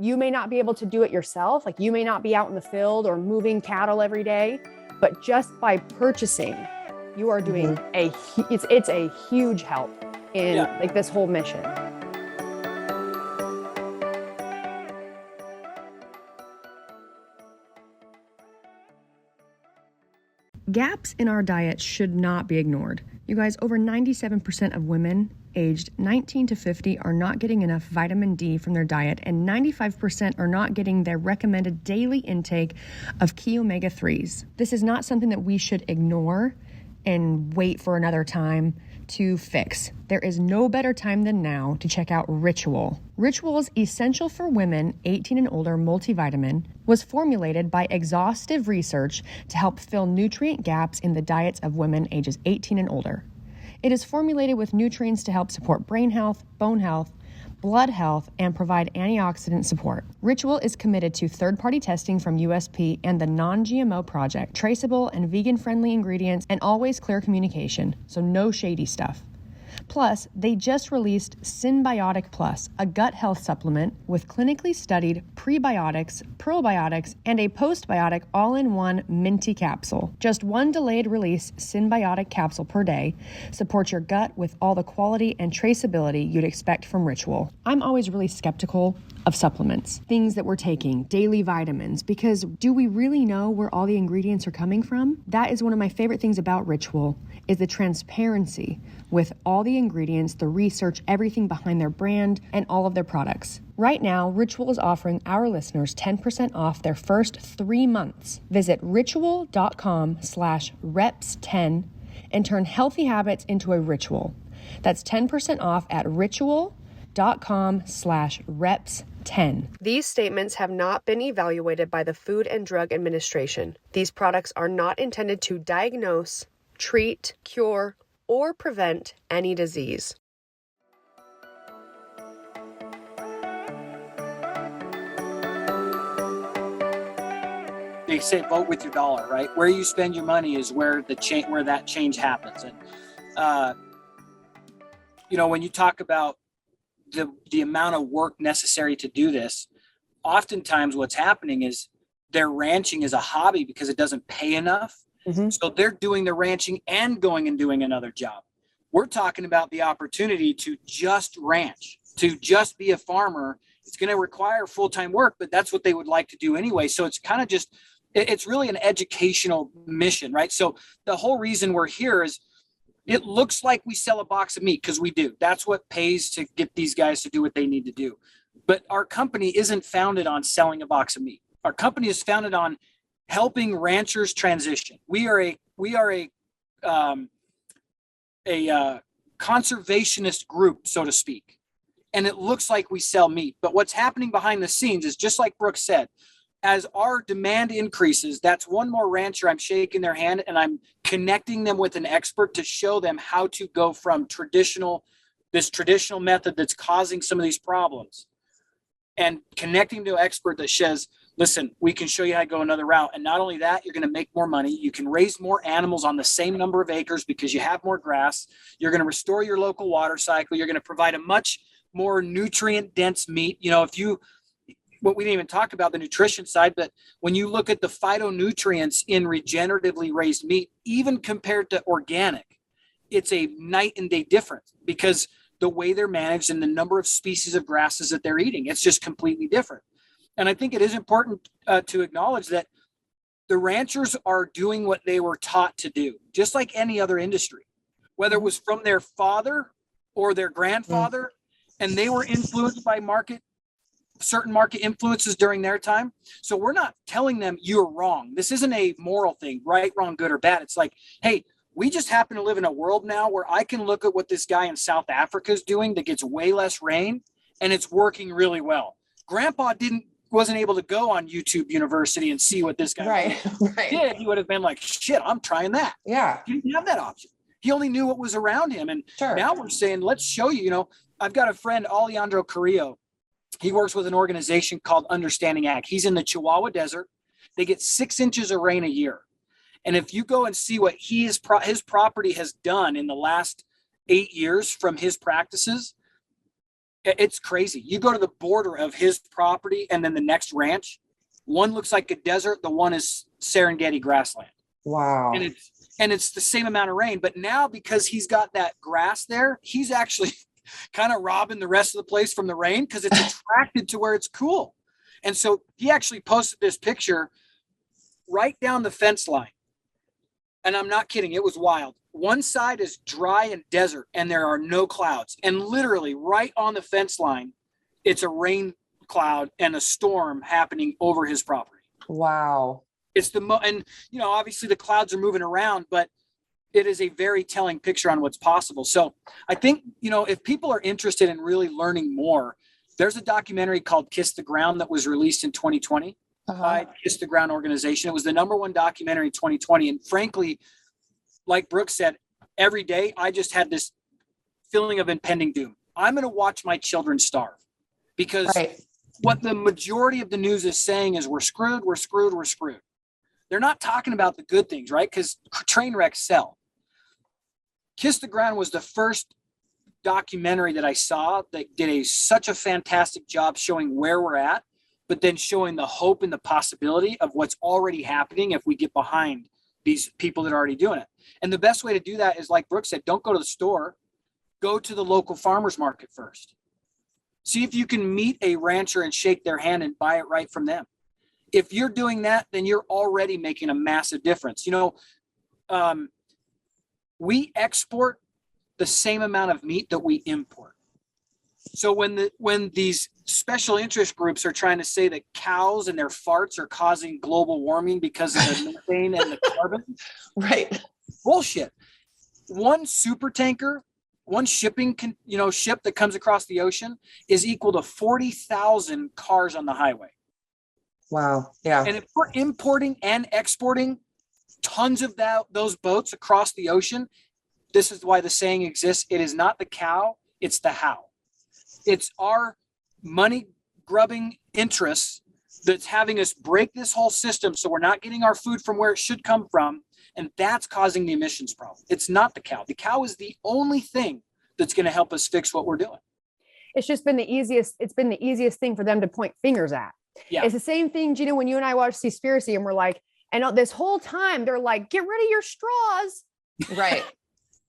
you may not be able to do it yourself. Like you may not be out in the field or moving cattle every day, but just by purchasing, you are doing it's a huge help in like this whole mission. Gaps in our diet should not be ignored. You guys, over 97% of women aged 19 to 50 are not getting enough vitamin D from their diet, and 95% are not getting their recommended daily intake of key omega-3s. This is not something that we should ignore and wait for another time to fix. There is no better time than now to check out Ritual. Ritual's Essential for Women 18 and Older multivitamin was formulated by exhaustive research to help fill nutrient gaps in the diets of women ages 18 and older. It is formulated with nutrients to help support brain health, bone health, blood health, and provide antioxidant support. Ritual is committed to third-party testing from USP and the Non-GMO Project, traceable and vegan-friendly ingredients, and always clear communication, so no shady stuff. Plus, they just released Synbiotic Plus, a gut health supplement with clinically studied prebiotics, probiotics, and a postbiotic all-in-one minty capsule. Just one delayed release Synbiotic capsule per day supports your gut with all the quality and traceability you'd expect from Ritual. I'm always really skeptical of supplements, things that we're taking, daily vitamins, because do we really know where all the ingredients are coming from? That is one of my favorite things about Ritual, is the transparency with all the ingredients, the research, everything behind their brand, and all of their products. Right now, Ritual is offering our listeners 10% off their first 3 months. Visit ritual.com/reps10 and turn healthy habits into a ritual. That's 10% off at ritual.com/reps10. 10. These statements have not been evaluated by the Food and Drug Administration. These products are not intended to diagnose, treat, cure, or prevent any disease. They say vote with your dollar, right? Where you spend your money is where where that change happens. And when you talk about the amount of work necessary to do this, oftentimes what's happening is they're ranching as a hobby because it doesn't pay enough. Mm-hmm. So they're doing the ranching and going and doing another job. We're talking about the opportunity to just ranch, to just be a farmer. It's going to require full-time work, but that's what they would like to do anyway. So it's kind of just, it's really an educational mission, right? So the whole reason we're here is it looks like we sell a box of meat because we do. That's what pays to get these guys to do what they need to do. But our company isn't founded on selling a box of meat. Our company is founded on helping ranchers transition. We are a conservationist group, so to speak. And it looks like we sell meat, but what's happening behind the scenes is just like Brooke said, as our demand increases, that's one more rancher I'm shaking their hand and I'm connecting them with an expert to show them how to go from this traditional method that's causing some of these problems, and connecting to an expert that says, listen, we can show you how to go another route. And not only that, you're going to make more money. You can raise more animals on the same number of acres because you have more grass. You're going to restore your local water cycle. You're going to provide a much more nutrient dense meat. What we didn't even talk about the nutrition side, but when you look at the phytonutrients in regeneratively raised meat, even compared to organic, it's a night and day difference because the way they're managed and the number of species of grasses that they're eating, it's just completely different. And I think it is important to acknowledge that the ranchers are doing what they were taught to do, just like any other industry, whether it was from their father or their grandfather, and they were influenced by certain market influences during their time. So we're not telling them you're wrong. This isn't a moral thing, right, wrong, good, or bad. It's like, hey, we just happen to live in a world now where I can look at what this guy in South Africa is doing that gets way less rain, and it's working really well. Grandpa wasn't able to go on YouTube University and see what this guy did. He would have been like, shit, I'm trying that. Yeah. He didn't have that option. He only knew what was around him. And now we're saying, let's show you, I've got a friend, Alejandro Carrillo. He works with an organization called Understanding Ag. He's in the Chihuahua Desert. They get 6 inches of rain a year. And if you go and see what his property has done in the last 8 years from his practices, it's crazy. You go to the border of his property and then the next ranch, one looks like a desert. The one is Serengeti grassland. Wow. And it's the same amount of rain. But now because he's got that grass there, he's actually kind of robbing the rest of the place from the rain because it's attracted to where it's cool. And so he actually posted this picture right down the fence line. And I'm not kidding. It was wild. One side is dry and desert and there are no clouds. And literally right on the fence line, it's a rain cloud and a storm happening over his property. Wow. It's and obviously the clouds are moving around, but it is a very telling picture on what's possible. So I think, if people are interested in really learning more, there's a documentary called Kiss the Ground that was released in 2020 by Kiss the Ground organization. It was the #1 documentary in 2020. And frankly, like Brooke said, every day I just had this feeling of impending doom. I'm going to watch my children starve because what the majority of the news is saying is we're screwed, we're screwed, we're screwed. They're not talking about the good things, right? Because train wrecks sell. Kiss the Ground was the first documentary that I saw that did such a fantastic job showing where we're at, but then showing the hope and the possibility of what's already happening if we get behind these people that are already doing it. And the best way to do that is, like Brooke said, don't go to the store. Go to the local farmer's market first. See if you can meet a rancher and shake their hand and buy it right from them. If you're doing that, then you're already making a massive difference. We export the same amount of meat that we import. So when these special interest groups are trying to say that cows and their farts are causing global warming because of the methane and the carbon, right? Bullshit. One super tanker one shipping ship that comes across the ocean is equal to 40,000 cars on the highway. Wow. Yeah. And if we're importing and exporting tons of those boats across the ocean, this is why the saying exists. It is not the cow, it's the how. It's our money grubbing interests that's having us break this whole system, so we're not getting our food from where it should come from. And that's causing the emissions problem. It's not the cow. The cow is the only thing that's going to help us fix what we're doing. It's just been the easiest. It's been the easiest thing for them to point fingers at. Yeah. It's the same thing, Gina, when you and I watched Seaspiracy and we're like, and this whole time they're like, get rid of your straws. Right.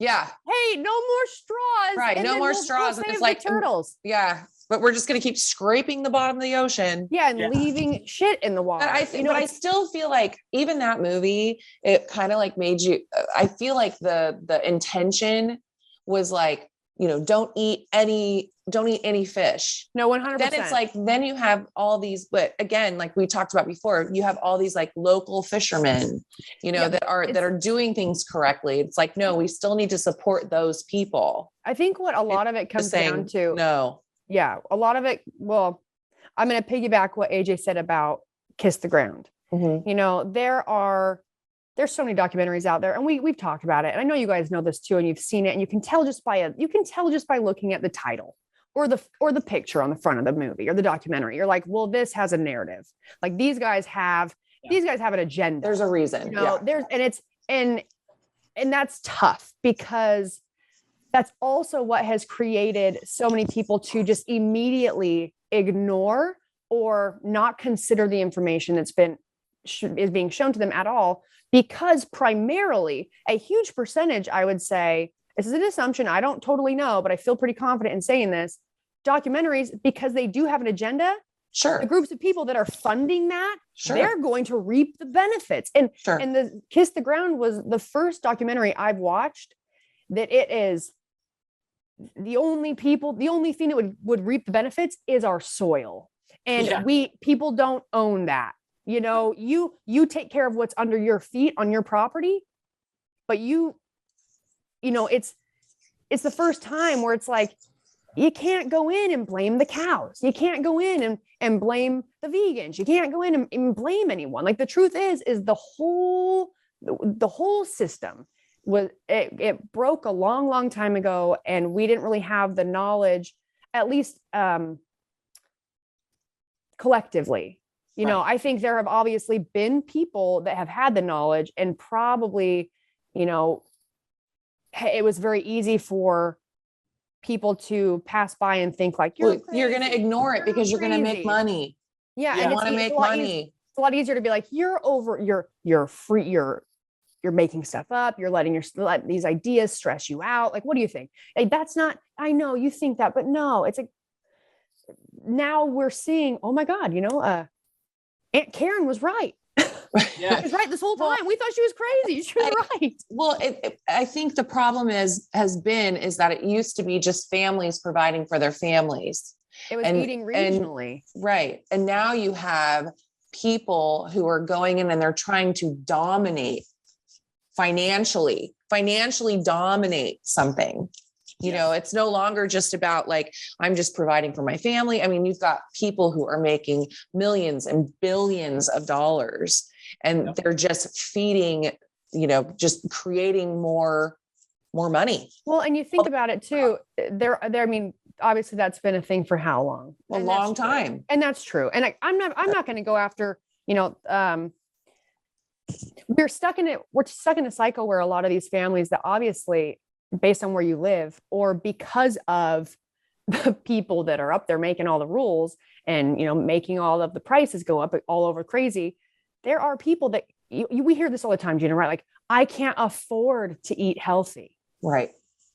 Yeah. Hey, no more straws. Right. And no then more we'll straws. And save it's like the turtles. Yeah. But we're just going to keep scraping the bottom of the ocean. Yeah. And leaving shit in the water. But I still feel like even that movie, it kind of like made you, I feel like the intention was like, don't eat any fish. No, 100%. Then it's like, then you have all these, but again, like we talked about before, you have all these like local fishermen, that are doing things correctly. It's like, no, we still need to support those people. I think what a lot of it comes down to. No. Yeah. A lot of it. Well, I'm going to piggyback what AJ said about Kiss the Ground. Mm-hmm. There's so many documentaries out there, and we've talked about it. And I know you guys know this too, and you've seen it, and you can tell just by looking at the title or the picture on the front of the movie or the documentary. You're like, well, this has a narrative. Like these guys have an agenda. There's a reason. And that's tough because that's also what has created so many people to just immediately ignore or not consider the information that's is being shown to them at all, because primarily a huge percentage, I would say, this is an assumption, I don't totally know, but I feel pretty confident in saying this, documentaries, because they do have an agenda. Sure. The groups of people that are funding that, sure, they're going to reap the benefits. And sure. And the Kiss the Ground was the first documentary I've watched that it is the only thing that would reap the benefits is our soil. And people don't own that. You take care of what's under your feet on your property, but it's the first time where it's like, you can't go in and blame the cows. You can't go in and blame the vegans. You can't go in and blame anyone. Like the truth is the whole system it broke a long, long time ago. And we didn't really have the knowledge, at least collectively. I think there have obviously been people that have had the knowledge, and probably, it was very easy for people to pass by and think like, you're going to ignore it because you're going to make money. Yeah. You want to make money. It's a lot easier to be like, you're free. You're making stuff up. You're letting these ideas stress you out. Like, what do you think? Like, that's not, I know you think that, but no, it's like, now we're seeing, oh my God, Aunt Karen was right. Yeah. She was right this whole time. We thought she was crazy. She was right. Well, I think the problem is that it used to be just families providing for their families. It was eating regionally. Right. And now you have people who are going in and they're trying to dominate financially dominate something. It's no longer just about like, I'm just providing for my family. I mean, you've got people who are making millions and billions of dollars, and they're just feeding, just creating more money. Well, and you think about it too, I mean, obviously that's been a thing for how long? A long time. And that's true. And I'm not going to go after, we're stuck in a cycle where a lot of these families that obviously, based on where you live, or because of the people that are up there making all the rules and, making all of the prices go up all over crazy, there are people that we hear this all the time, Gina, right? Like, I can't afford to eat healthy. Right.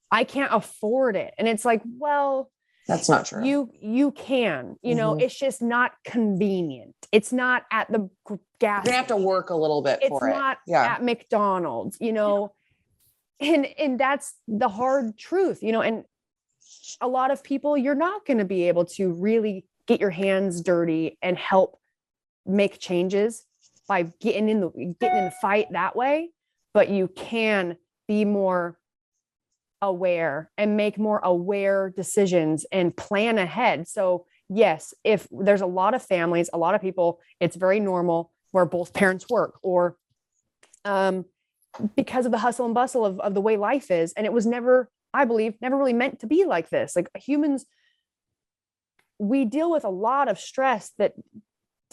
I can't afford it. And it's like, well, that's not true. You can, it's just not convenient. It's not at the gas. You have to work a little bit for it. It's not at McDonald's, and that's the hard truth, and a lot of people, you're not going to be able to really get your hands dirty and help make changes by getting in the fight that way. But you can be more aware and make more aware decisions and plan ahead. So yes, if there's a lot of families, a lot of people, it's very normal where both parents work, or because of the hustle and bustle of the way life is. And it was never, I believe, never really meant to be like this. Like humans, we deal with a lot of stress that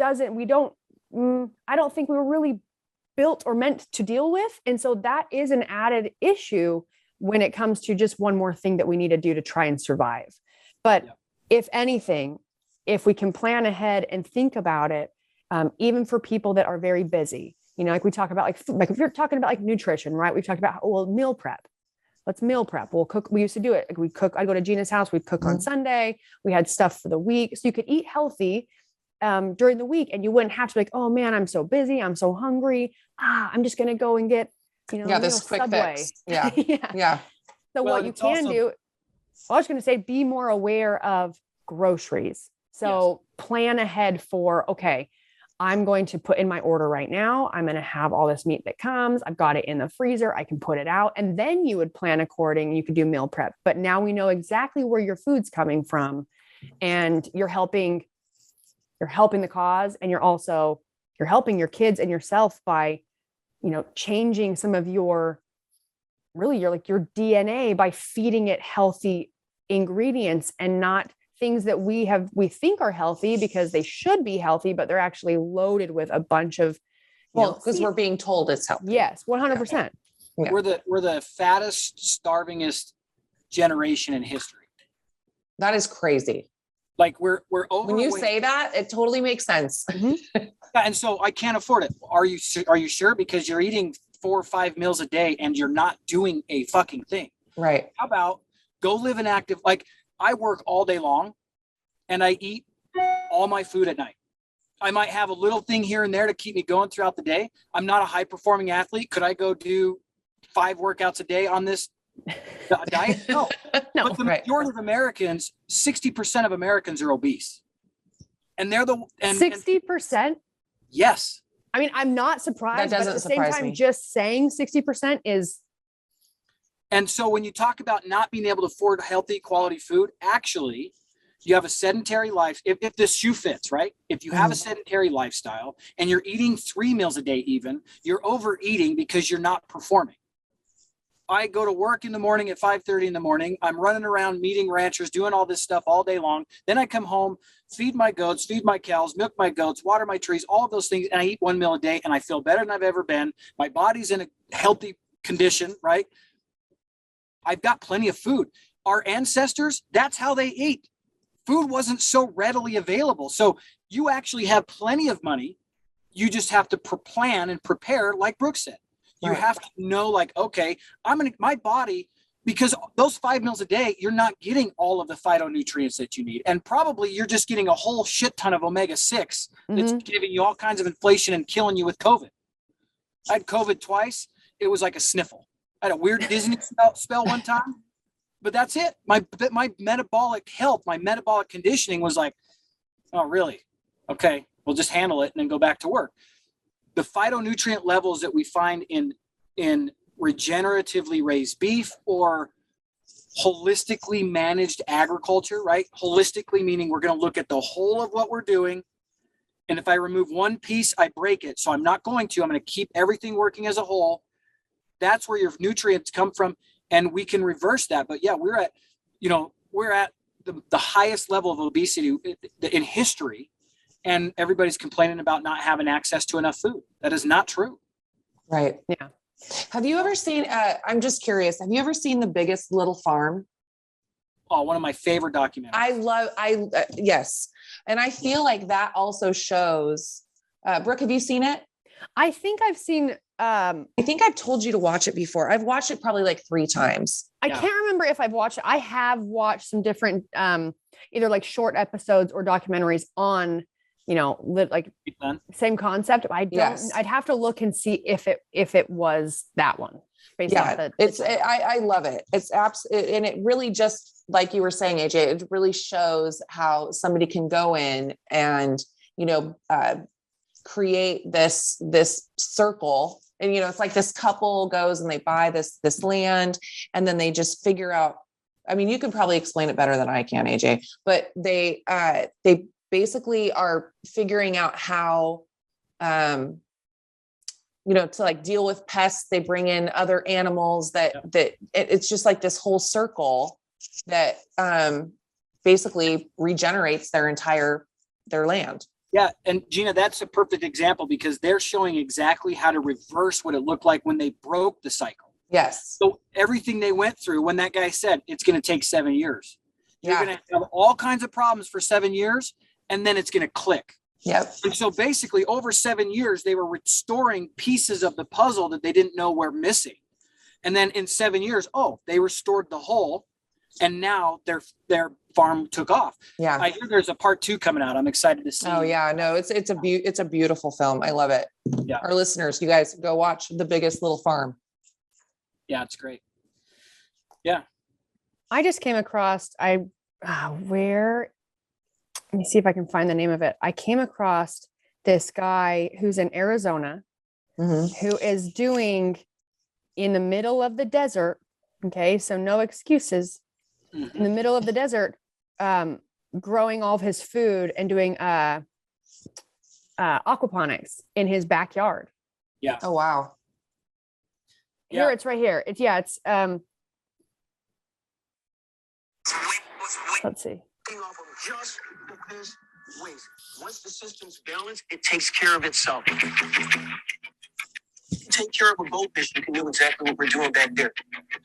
I don't think we were really built or meant to deal with. And so that is an added issue when it comes to just one more thing that we need to do to try and survive. But if anything, if we can plan ahead and think about it, even for people that are very busy, like we talk about, like if you're talking about like nutrition, right? We've talked about, meal prep. Let's meal prep. We'll cook. We used to do it. We cook. I'd go to Gina's house. We'd cook on Sunday. We had stuff for the week. So you could eat healthy during the week, and you wouldn't have to be like, oh man, I'm so busy. I'm so hungry. I'm just going to go and get, this quick Subway. fix. Yeah. Yeah. So what you can do, I was going to say, be more aware of groceries. So plan ahead for, okay, I'm going to put in my order right now. I'm going to have all this meat that comes. I've got it in the freezer. I can put it out. And then you would plan according. You could do meal prep. But now we know exactly where your food's coming from. And you're helping the cause. And you're helping your kids and yourself by, changing some of your DNA by feeding it healthy ingredients and not things that we think are healthy because they should be healthy, but they're actually loaded with a bunch of, because we're being told it's healthy. Yes, 100%. Yeah. We're the fattest, starvingest generation in history. That is crazy. Like we're overweight. When you say that, it totally makes sense. Yeah, and so I can't afford it. Are you sure? Because you're eating 4 or 5 meals a day and you're not doing a fucking thing. Right. How about go live an active, like I work all day long and I eat all my food at night. I might have a little thing here and there to keep me going throughout the day. I'm not a high performing athlete. Could I go do 5 workouts a day on this diet? No. But the majority of Americans, 60% of Americans are obese. And they're 60%? Yes. I mean, I'm not surprised, that but at the same time, just saying 60% is. And so when you talk about not being able to afford healthy quality food, actually, you have a sedentary life. If this shoe fits, right? If you have a sedentary lifestyle and you're eating 3 meals a day, even, you're overeating because you're not performing. I go to work in the morning at 5:30 in the morning. I'm running around meeting ranchers, doing all this stuff all day long. Then I come home, feed my goats, feed my cows, milk my goats, water my trees, all of those things. And I eat 1 meal a day and I feel better than I've ever been. My body's in a healthy condition, right? I've got plenty of food. Our ancestors, that's how they ate. Food wasn't so readily available. So you actually have plenty of money. You just have to plan and prepare, like Brooke said. You have to know, like, okay, my body, because those 5 meals a day, you're not getting all of the phytonutrients that you need. And probably you're just getting a whole shit ton of omega-6 that's giving you all kinds of inflation and killing you with COVID. I had COVID twice. It was like a sniffle. I had a weird Disney spell one time, but that's it. My metabolic health, my metabolic conditioning was like, oh, really? Okay, we'll just handle it and then go back to work. The phytonutrient levels that we find in regeneratively raised beef or holistically managed agriculture, right? Holistically meaning we're going to look at the whole of what we're doing. And if I remove one piece, I break it. So I'm not going to. I'm going to keep everything working as a whole. That's where your nutrients come from. And we can reverse that. But yeah, we're at the highest level of obesity in history. And everybody's complaining about not having access to enough food. That is not true. Right. Yeah. Have you ever seen, I'm just curious, have you ever seen The Biggest Little Farm? Oh, one of my favorite documentaries. Yes. And I feel like that also shows, Brooke, have you seen it? I think I've seen, I think I've told you to watch it before. I've watched it probably like 3 times. I can't remember if I've watched it. I have watched some different, either like short episodes or documentaries on, like same concept. I'd have to look and see if it was that one. I love it. It's and it really just, like you were saying, AJ, it really shows how somebody can go in and, create this circle and, it's like this couple goes and they buy this land, and then they just figure out, I mean, you can probably explain it better than I can, AJ, but they basically are figuring out how, to like deal with pests. They bring in other animals it's just like this whole circle that, basically regenerates their land. Yeah. And Gina, that's a perfect example because they're showing exactly how to reverse what it looked like when they broke the cycle. Yes. So everything they went through, when that guy said it's going to take 7 years, you're going to have all kinds of problems for 7 years, and then it's going to click. Yep. And so basically over 7 years, they were restoring pieces of the puzzle that they didn't know were missing. And then in 7 years, they restored the whole, and now their farm took off. Yeah. I hear there's a part 2 coming out. I'm excited to see. Oh yeah. No, it's a beautiful film. I love it. Yeah. Our listeners, you guys go watch The Biggest Little Farm. Yeah, it's great. Yeah. I just came across, let me see if I can find the name of it. I came across this guy who's in Arizona, who is doing in the middle of the desert. Okay. So no excuses. In the middle of the desert, growing all of his food and doing aquaponics in his backyard. Yeah. Oh, wow. Here, it's right here. It's let's see. Off of just this waste. Once the system's balanced, it takes care of itself. Take care of a goldfish, you can do exactly what we're doing back there.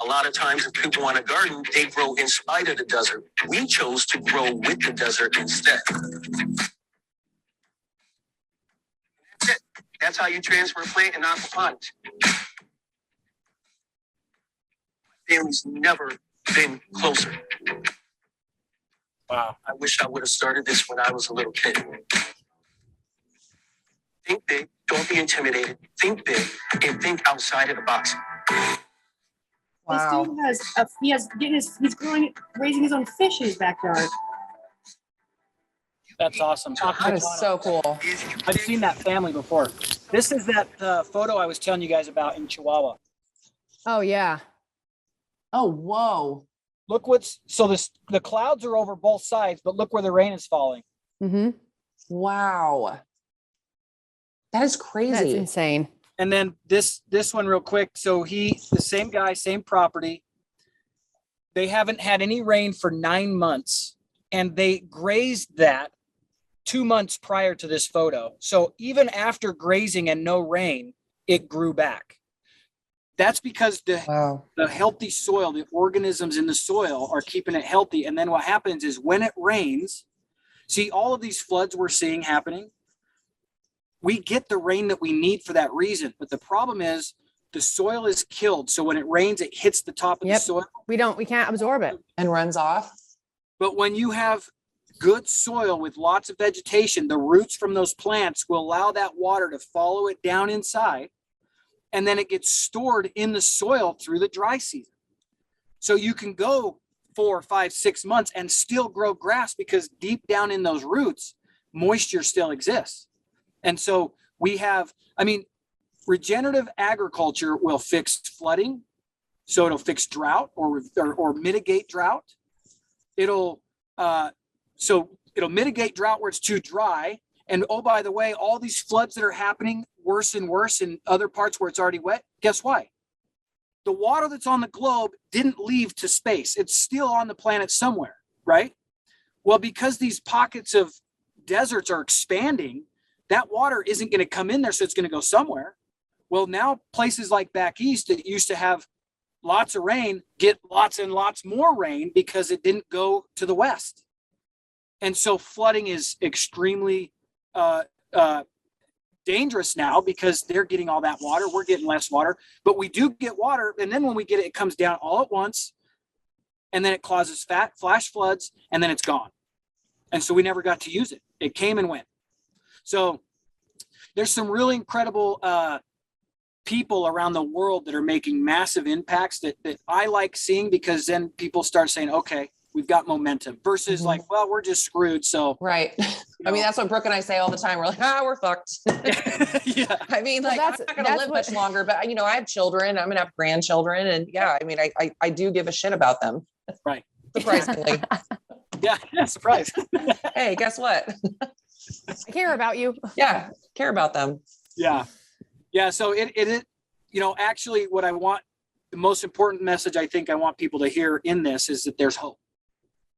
A lot of times if people want a garden, they grow in spite of the desert. We chose to grow with the desert instead. That's it. That's how you transfer a plant in aquaponics. Family's never been closer. Wow. I wish I would have started this when I was a little kid. Think big, don't be intimidated. Think big and think outside of the box. Wow. This dude he's raising his own fish in his backyard. That's awesome. That is so cool. I've seen that family before. This is that photo I was telling you guys about in Chihuahua. Oh yeah. Oh, whoa. Look the clouds are over both sides, but look where the rain is falling. Wow. That is crazy. That's insane. And then this one real quick. So the same guy, same property. They haven't had any rain for 9 months, and they grazed that 2 months prior to this photo. So even after grazing and no rain, it grew back. That's because the healthy soil, the organisms in the soil are keeping it healthy. And then what happens is when it rains, see all of these floods we're seeing happening, we get the rain that we need for that reason. But the problem is the soil is killed. So when it rains, it hits the top of the soil. We can't absorb it. And runs off. But when you have good soil with lots of vegetation, the roots from those plants will allow that water to follow it down inside. And then it gets stored in the soil through the dry season. So you can go 4, 5, 6 months and still grow grass because deep down in those roots, moisture still exists. And so regenerative agriculture will fix flooding. So it'll fix drought or mitigate drought. It'll mitigate drought where it's too dry. And oh, by the way, all these floods that are happening worse and worse in other parts where it's already wet, guess why? The water that's on the globe didn't leave to space. It's still on the planet somewhere, right? Well, because these pockets of deserts are expanding, that water isn't going to come in there, so it's going to go somewhere. Well, now places like back east that used to have lots of rain get lots and lots more rain because it didn't go to the west. And so flooding is extremely dangerous now because they're getting all that water. We're getting less water, but we do get water. And then when we get it, it comes down all at once. And then it causes flash floods, and then it's gone. And so we never got to use it. It came and went. So there's some really incredible people around the world that are making massive impacts that I like seeing, because then people start saying, okay, we've got momentum versus like, well, we're just screwed. So, right. I mean, that's what Brooke and I say all the time. We're like, we're fucked. yeah. I mean, Well, like, I'm not going to live much longer, but you know, I have children, I'm going to have grandchildren. And yeah, I mean, I do give a shit about them. Right. Surprisingly. Yeah. Surprise. Hey, guess what? I care about you. Yeah. Care about them. Yeah. Yeah. So it is, you know, actually what I want, the most important message I think I want people to hear in this is that there's hope.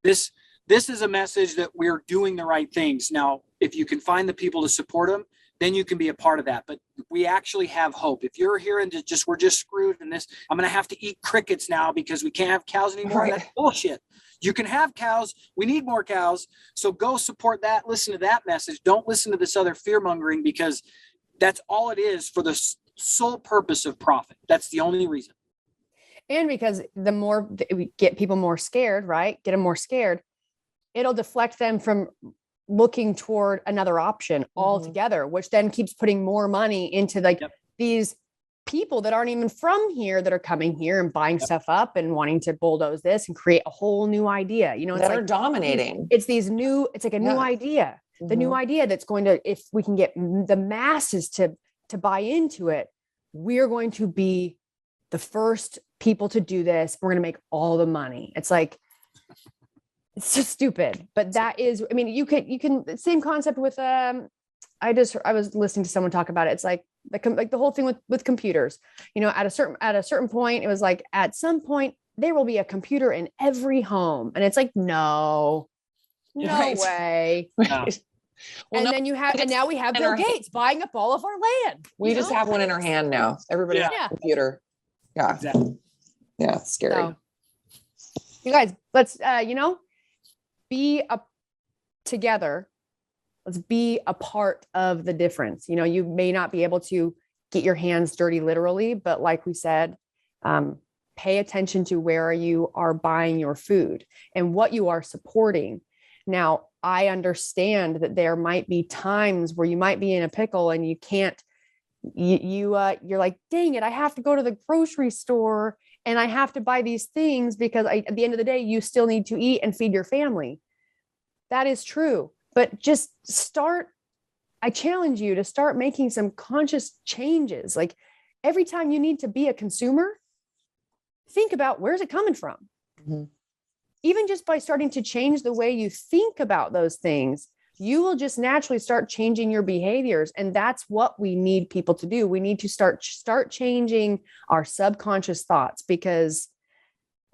This is a message that we're doing the right things. Now, if you can find the people to support them, then you can be a part of that. But we actually have hope. If you're hearing just, we're just screwed in this, I'm going to have to eat crickets now because we can't have cows anymore. Right. That's bullshit. You can have cows. We need more cows. So go support that. Listen to that message. Don't listen to this other fear mongering, because that's all it is for the sole purpose of profit. That's the only reason. And because the more we get people more scared, right? Get them more scared, it'll deflect them from looking toward another option altogether, which then keeps putting more money into like these people that aren't even from here that are coming here and buying stuff up and wanting to bulldoze this and create a whole new idea. You know, it's that like are dominating. It's like a new idea, the new idea that's going to, if we can get the masses to buy into it, we're going to be the first people to do this. We're going to make all the money. It's like, it's just stupid, but that is, I mean, you can same concept with, I was listening to someone talk about it. It's like the whole thing with computers, you know, at a certain point, it was like, at some point there will be a computer in every home. And it's like, no way. Right. Well, And then now we have Bill Gates buying up all of our land. We just have one in our hand now. Everybody has a computer. Yeah. Exactly. Yeah. It's scary. So, you guys, let's, be together. Let's be a part of the difference. You know, you may not be able to get your hands dirty literally, but like we said, pay attention to where you are buying your food and what you are supporting. Now, I understand that there might be times where you might be in a pickle and you can't, you're like, dang it, I have to go to the grocery store and I have to buy these things because at the end of the day, you still need to eat and feed your family. That is true. But just I challenge you to start making some conscious changes. Like every time you need to be a consumer, think about where's it coming from? Mm-hmm. Even just by starting to change the way you think about those things, you will just naturally start changing your behaviors. And that's what we need people to do. We need to start changing our subconscious thoughts because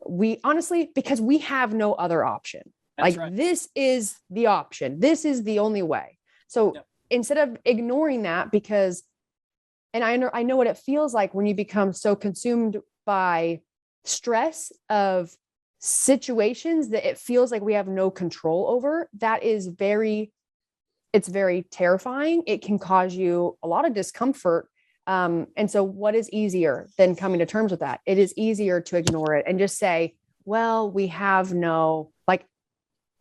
we have no other option. That's right. This is the option. This is the only way. So instead of ignoring that, and I know what it feels like when you become so consumed by stress of situations that it feels like we have no control over. It's very terrifying. It can cause you a lot of discomfort. And so what is easier than coming to terms with that? It is easier to ignore it and just say, well, we have no, like,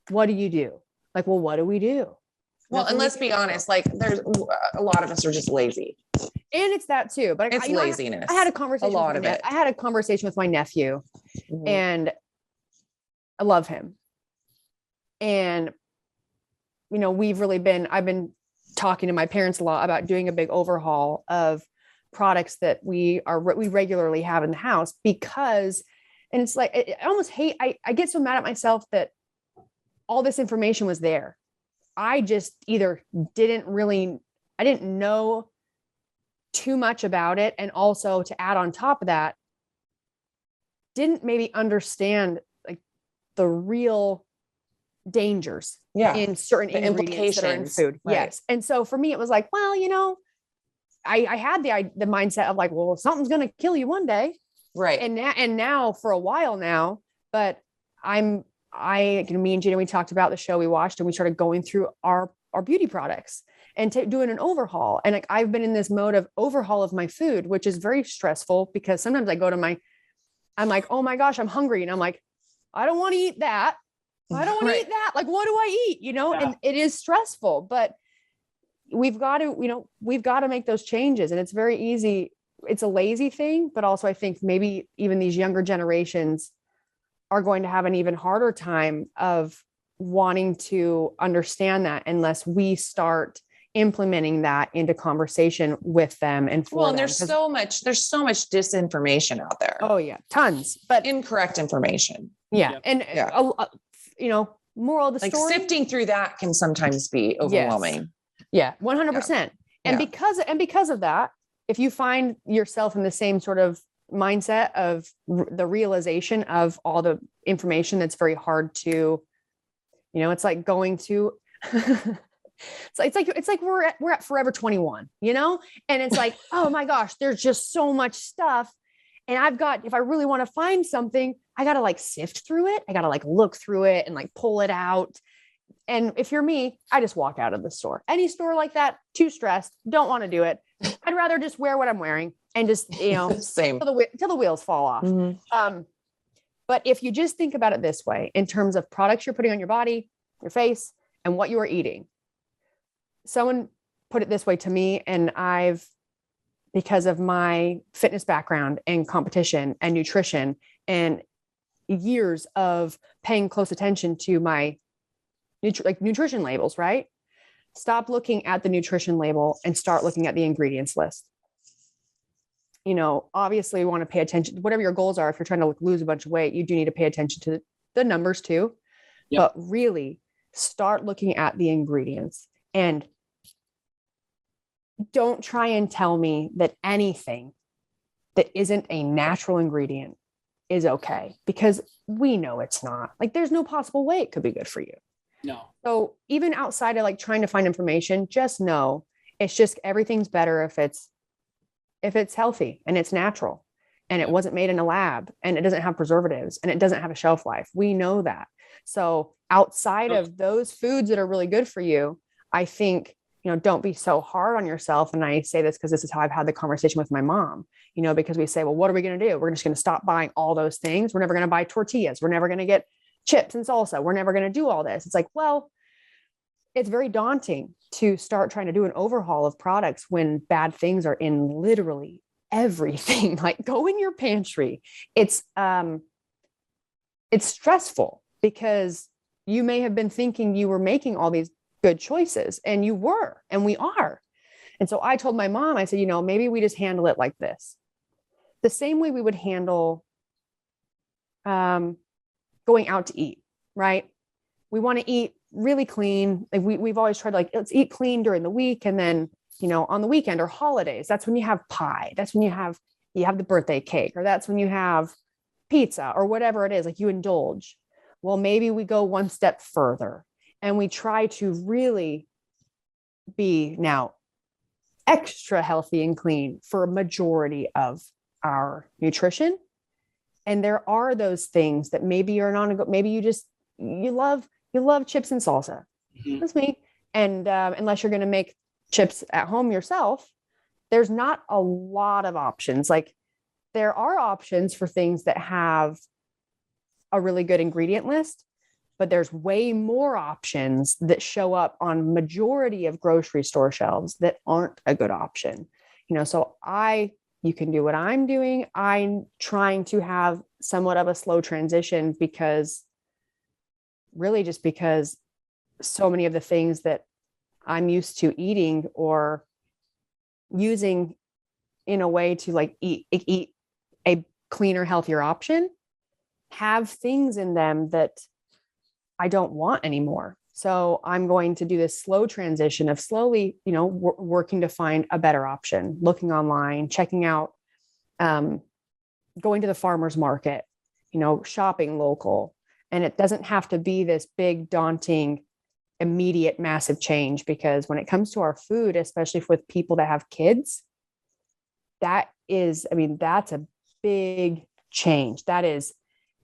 what do you do? Like, well, what do we do? Well, and let's be honest, like there's a lot of us are just lazy. And it's that too, but it's laziness. I had a conversation. I had a conversation with my nephew and I love him. And, you know, I've been talking to my parents a lot about doing a big overhaul of products that we regularly have in the house and it's like, I almost hate, I get so mad at myself that all this information was there. I just either I didn't know too much about it. And also to add on top of that, didn't maybe understand like the real dangers in certain ingredients that are in food. Right. Yes. And so for me, it was like, well, you know, I had the mindset of like, well, something's going to kill you one day. Right. And now for a while now, but me and Gina, we talked about the show we watched and we started going through our beauty products and doing an overhaul. And like, I've been in this mode of overhaul of my food, which is very stressful because sometimes I go to I'm like, oh my gosh, I'm hungry. And I'm like, I don't want to eat that. I don't want to eat that. Like, what do I eat? You know, and it is stressful, but we've got to make those changes. And it's very easy. It's a lazy thing, but also I think maybe even these younger generations are going to have an even harder time of wanting to understand that unless we start implementing that into conversation with them and for Well, and them. there's so much disinformation out there. Oh yeah, tons, but Incorrect information. yeah. Yep. And, Yeah. moral of the Like story. sifting through that can sometimes be overwhelming. Yeah, 100%. And because of that, if you find yourself in the same sort of mindset of the realization of all the information that's very hard to, it's like going to, it's like we're at Forever 21, and it's like, oh my gosh, there's just so much stuff. And if I really want to find something, I got to like sift through it. I got to like look through it and like pull it out. And if you're me, I just walk out of the store. Any store like that, too stressed, don't want to do it. I'd rather just wear what I'm wearing and just, Same. till the wheels fall off. Mm-hmm. But if you just think about it this way, in terms of products you're putting on your body, your face, and what you are eating, someone put it this way to me, and because of my fitness background and competition and nutrition and years of paying close attention to my nutrition labels, right? Stop looking at the nutrition label and start looking at the ingredients list. Obviously you want to pay attention, whatever your goals are. If you're trying to lose a bunch of weight, you do need to pay attention to the numbers too. Yep. But really start looking at the ingredients, and don't try and tell me that anything that isn't a natural ingredient is okay, because we know it's not. Like, there's no possible way it could be good for you. No. So even outside of like trying to find information, just know it's just everything's better if it's healthy and it's natural and it wasn't made in a lab and it doesn't have preservatives and it doesn't have a shelf life. We know that. So outside of those foods that are really good for you, I think, don't be so hard on yourself. And I say this because this is how I've had the conversation with my mom, because we say, well, what are we going to do? We're just going to stop buying all those things. We're never going to buy tortillas. We're never going to get chips and salsa. We're never going to do all this. It's like, well, it's very daunting to start trying to do an overhaul of products when bad things are in literally everything. Like, go in your pantry. It's stressful because you may have been thinking you were making all these good choices, and you were, and we are. And so I told my mom, I said, maybe we just handle it like this. The same way we would handle going out to eat, right? We want to eat really clean. Like we've always tried, like, let's eat clean during the week. And then, on the weekend or holidays, that's when you have pie. That's when you have the birthday cake, or that's when you have pizza or whatever it is, like you indulge. Well, maybe we go one step further and we try to really be now extra healthy and clean for a majority of our nutrition. And there are those things that maybe you're not, maybe you love chips and salsa. Mm-hmm. That's me. And unless you're going to make chips at home yourself, there's not a lot of options. Like, there are options for things that have a really good ingredient list, but there's way more options that show up on majority of grocery store shelves that aren't a good option. So you can do what I'm doing. I'm trying to have somewhat of a slow transition because so many of the things that I'm used to eating or using in a way to like eat a cleaner, healthier option have things in them that I don't want anymore. So I'm going to do this slow transition of slowly, working to find a better option, looking online, checking out, going to the farmer's market, shopping local. And it doesn't have to be this big, daunting, immediate, massive change, because when it comes to our food, especially with people that have kids, that's a big change. That is.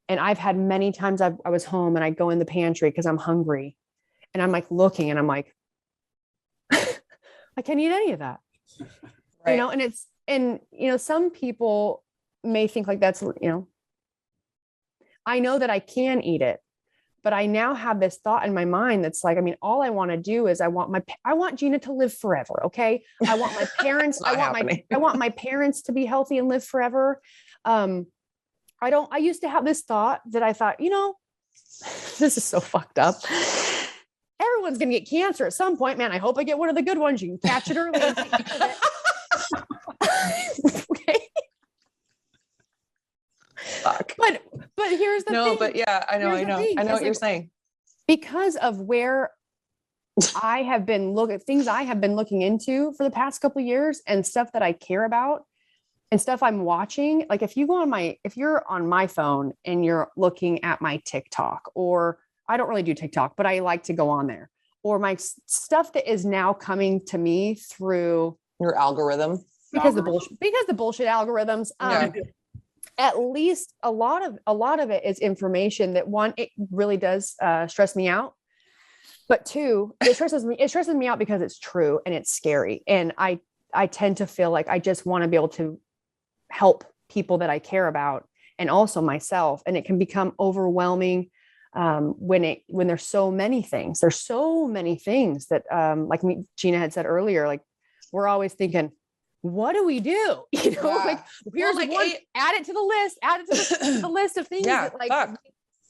And I've had many times I was home and I go in the pantry because I'm hungry, and I'm like looking and I'm like, I can't eat any of that, right. And some people may think like that's, I know that I can eat it, but I now have this thought in my mind that's like, all I want to do is I want Jeanna to live forever. Okay. I want my parents, I want my parents to be healthy and live forever. I used to have this thought that I thought, this is so fucked up. Everyone's going to get cancer at some point, man. I hope I get one of the good ones. You can catch it early and take care of it. Okay. Fuck. But here's the thing. No, but yeah, I know what you're saying. Because of where I have been things I have been looking into for the past couple of years and stuff that I care about and stuff I'm watching. Like if you're on my phone and you're looking at my TikTok, or I don't really do TikTok, but I like to go on there, or my stuff that is now coming to me through your algorithm because the bullshit algorithms. At least a lot of it is information that, one, it really does stress me out. But two, it stresses me out because it's true and it's scary. And I tend to feel like I just want to be able to help people that I care about and also myself. And it can become overwhelming when there's so many things. There's so many things that, like Jeanna had said earlier, like we're always thinking, what do we do? Like here's one, add it to the list, add it to the list of things that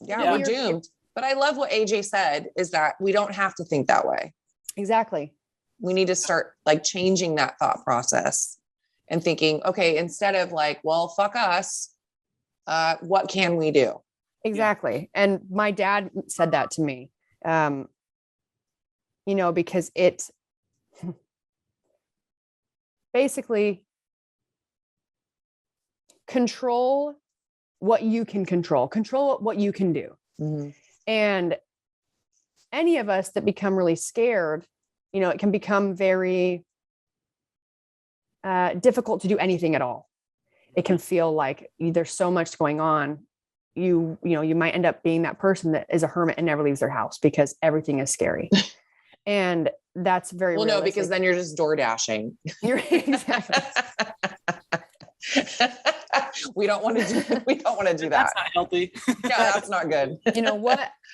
we're doomed. But I love what AJ said is that we don't have to think that way. Exactly. We need to start like changing that thought process and thinking, okay, instead of like, well, fuck us, what can we do? Exactly. And my dad said that to me, because it's basically control what you can control what you can do. Mm-hmm. And any of us that become really scared, it can become very difficult to do anything at all. It can feel like there's so much going on. You might end up being that person that is a hermit and never leaves their house because everything is scary. And that's very well, realistic. no, because then you're just door dashing. Exactly. We don't want to do that. That's not healthy. Yeah, that's not good.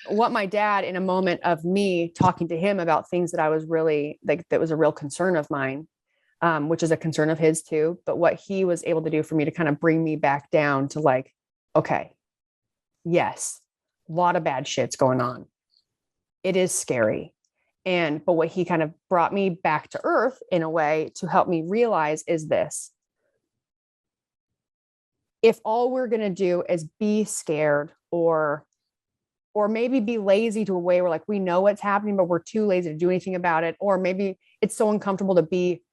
What my dad, in a moment of me talking to him about things that I was really like, that was a real concern of mine, which is a concern of his too. But what he was able to do for me to kind of bring me back down to like, okay, yes, a lot of bad shit's going on. It is scary. But what he kind of brought me back to earth in a way to help me realize is this: if all we're going to do is be scared or maybe be lazy to a way where like, we know what's happening, but we're too lazy to do anything about it. Or maybe it's so uncomfortable to be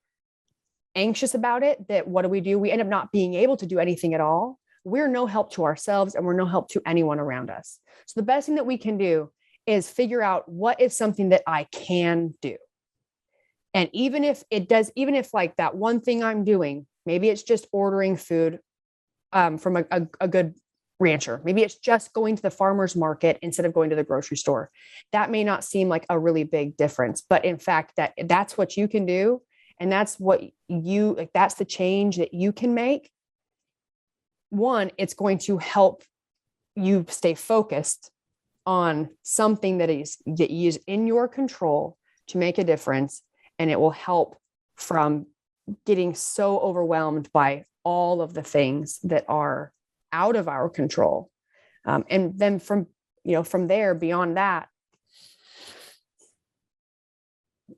anxious about it that what do? We end up not being able to do anything at all. We're no help to ourselves and we're no help to anyone around us. So the best thing that we can do is figure out what is something that I can do. And even if like that one thing I'm doing, maybe it's just ordering food from a good rancher. Maybe it's just going to the farmer's market instead of going to the grocery store. That may not seem like a really big difference, but in fact, that's what you can do. And that's that's the change that you can make. One, it's going to help you stay focused on something that is in your control to make a difference. And it will help from getting so overwhelmed by all of the things that are out of our control. And then from there, beyond that,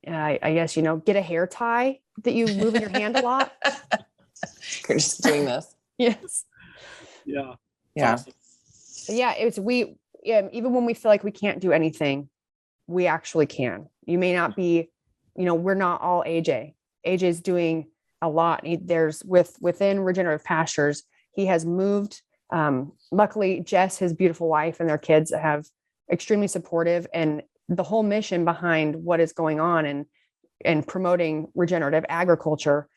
I guess, get a hair tie that you move in your hand a lot. You're just doing this. Yes. Yeah. Yeah. Awesome. Yeah. Even when we feel like we can't do anything, we actually can. You may not be, we're not all AJ. AJ's doing a lot. Within Regenerative Pastures, he has moved. Luckily, Jess, his beautiful wife, and their kids have extremely supportive, and the whole mission behind what is going on and promoting regenerative agriculture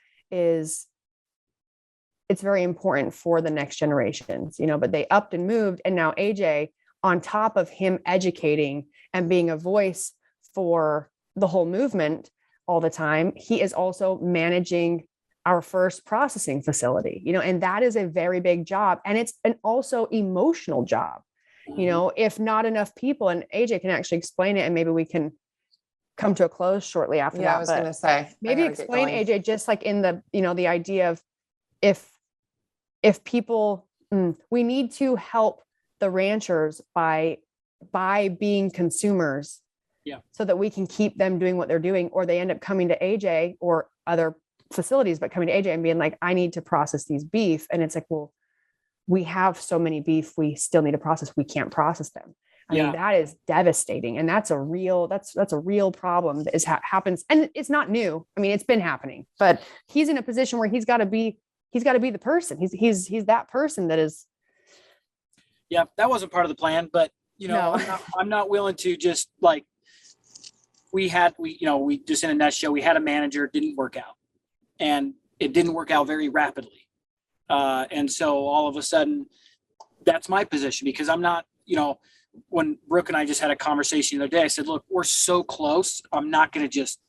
it's very important for the next generations, but they upped and moved. And now AJ, on top of him educating and being a voice for the whole movement all the time, he is also managing our first processing facility, and that is a very big job. And it's an also emotional job, if not enough people, and AJ can actually explain it, and maybe we can come to a close shortly after that. I was going to say, maybe explain, AJ, just like in the, the idea of if people We need to help the ranchers by being consumers. Yeah. So that we can keep them doing what they're doing, or they end up coming to AJ or other facilities, but coming to AJ and being like, I need to process these beef. And it's like, well, we have so many beef we still need to process. We can't process them. I mean, that is devastating. And that's a real problem that happens. And it's not new. I mean, it's been happening, but he's in a position where he's got to be the person. He's that person that is. Yeah. That wasn't part of the plan, but No. I'm not willing to just like, we just in a nutshell, we had a manager, it didn't work out, and it didn't work out very rapidly. And so all of a sudden that's my position, because I'm not, when Brooke and I just had a conversation the other day, I said, look, we're so close. I'm not going to just,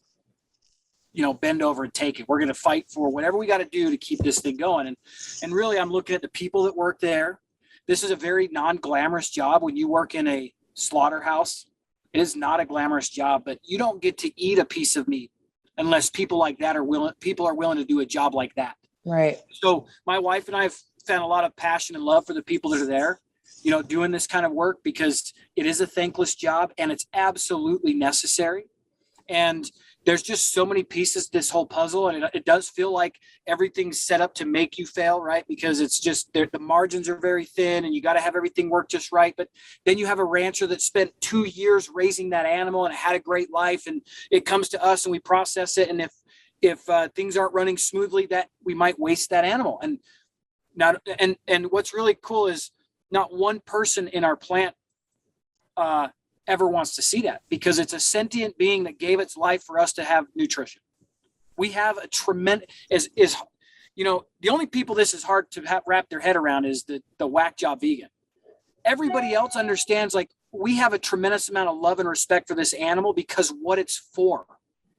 bend over and take it. We're going to fight for whatever we got to do to keep this thing going. And really, I'm looking at the people that work there. This is a very non-glamorous job. When you work in a slaughterhouse, it is not a glamorous job, but you don't get to eat a piece of meat unless people like that are willing to do a job like that. Right. So my wife and I have found a lot of passion and love for the people that are there, doing this kind of work, because it is a thankless job and it's absolutely necessary. And there's just so many pieces to this whole puzzle. And it does feel like everything's set up to make you fail, right? Because it's just the margins are very thin and you got to have everything work just right. But then you have a rancher that spent 2 years raising that animal and had a great life, and it comes to us and we process it. And if things aren't running smoothly, that we might waste that animal. And what's really cool is not one person in our plant ever wants to see that, because it's a sentient being that gave its life for us to have nutrition. We have a tremendous, the only people this is hard to wrap their head around is the whack job vegan. Everybody else understands, like, we have a tremendous amount of love and respect for this animal because what it's for.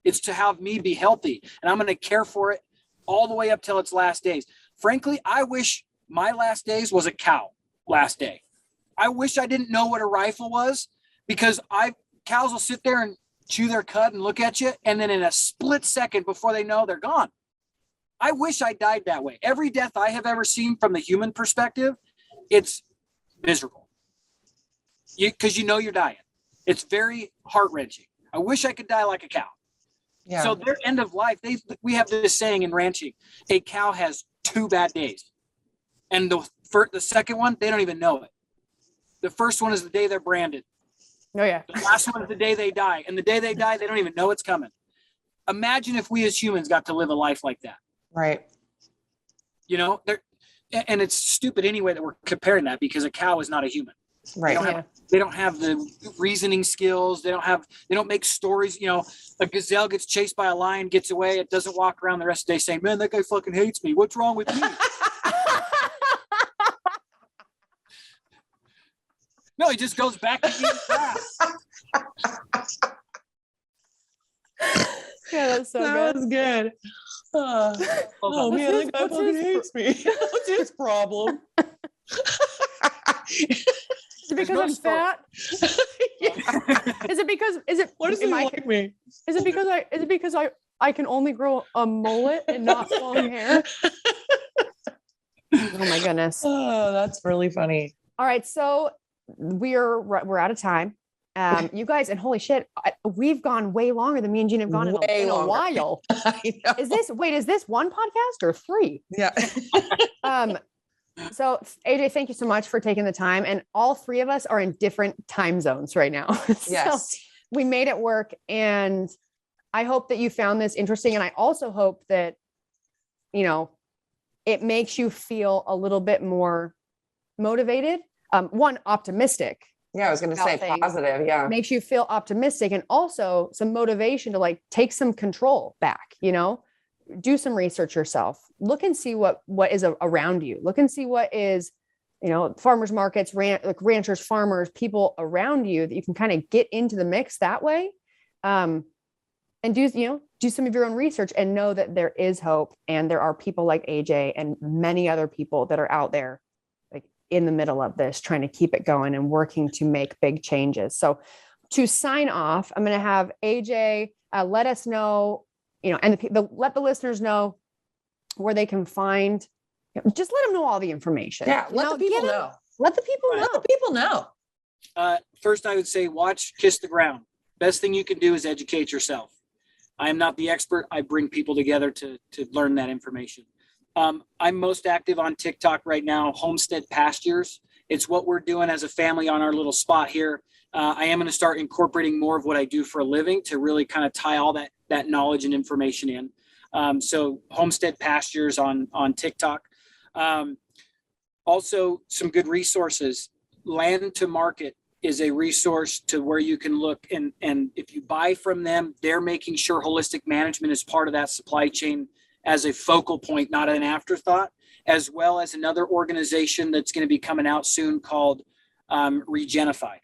It's to have me be healthy, and I'm going to care for it all the way up till its last days. Frankly, I wish my last days was a cow last day. I wish I didn't know what a rifle was, because cows will sit there and chew their cud and look at you, and then in a split second before they know, they're gone. I wish I died that way. Every death I have ever seen from the human perspective, it's miserable. Because you're dying. It's very heart-wrenching. I wish I could die like a cow. Yeah. So their end of life, we have this saying in ranching, a cow has 2 bad days. And the second one, they don't even know it. The first one is the day they're branded. Oh yeah. The last one is the day they die. And the day they die, they don't even know it's coming. Imagine if we as humans got to live a life like that. Right. And it's stupid anyway that we're comparing that, because a cow is not a human. Right. They don't have the reasoning skills. They don't make stories. A gazelle gets chased by a lion, gets away. It doesn't walk around the rest of the day saying, man, that guy fucking hates me. What's wrong with me? No, he just goes back to eating grass. Yeah, that's so That good. was good. Oh man, that guy fucking hates me. What's his problem? Is it because I'm fat? Is it What does he like me? Is it because I can only grow a mullet and not long hair? Oh my goodness. Oh, that's really funny. All right, so we're out of time. You guys, and holy shit, we've gone way longer than me and Gina have gone in a while. I know. Is this one podcast or 3? Yeah. So AJ, thank you so much for taking the time. And all 3 of us are in different time zones right now. Yes. So we made it work. And I hope that you found this interesting. And I also hope that, it makes you feel a little bit more motivated. Optimistic. Yeah, I was going to say positive. Yeah. Makes you feel optimistic, and also some motivation to take some control back, do some research yourself, look and see what is around you, look and see what is, farmers markets, ranchers, farmers, people around you that you can kind of get into the mix that way. And do some of your own research and know that there is hope. And there are people like AJ and many other people that are out there in the middle of this, trying to keep it going and working to make big changes. So to sign off, I'm going to have AJ let us know, and let the listeners know where they can find Just let them know all the information. Yeah, You let the people give them- know. Let the people know. Let the people know. First, I would say watch Kiss the Ground. Best thing you can do is educate yourself. I am not the expert. I bring people together to learn that information. I'm most active on TikTok right now, Homestead Pastures. It's what we're doing as a family on our little spot here. I am going to start incorporating more of what I do for a living to really kind of tie all that knowledge and information in. So Homestead Pastures on TikTok. Also, some good resources. Land to Market is a resource to where you can look, and if you buy from them, they're making sure holistic management is part of that supply chain as a focal point, not an afterthought, as well as another organization that's going to be coming out soon called Regenerative.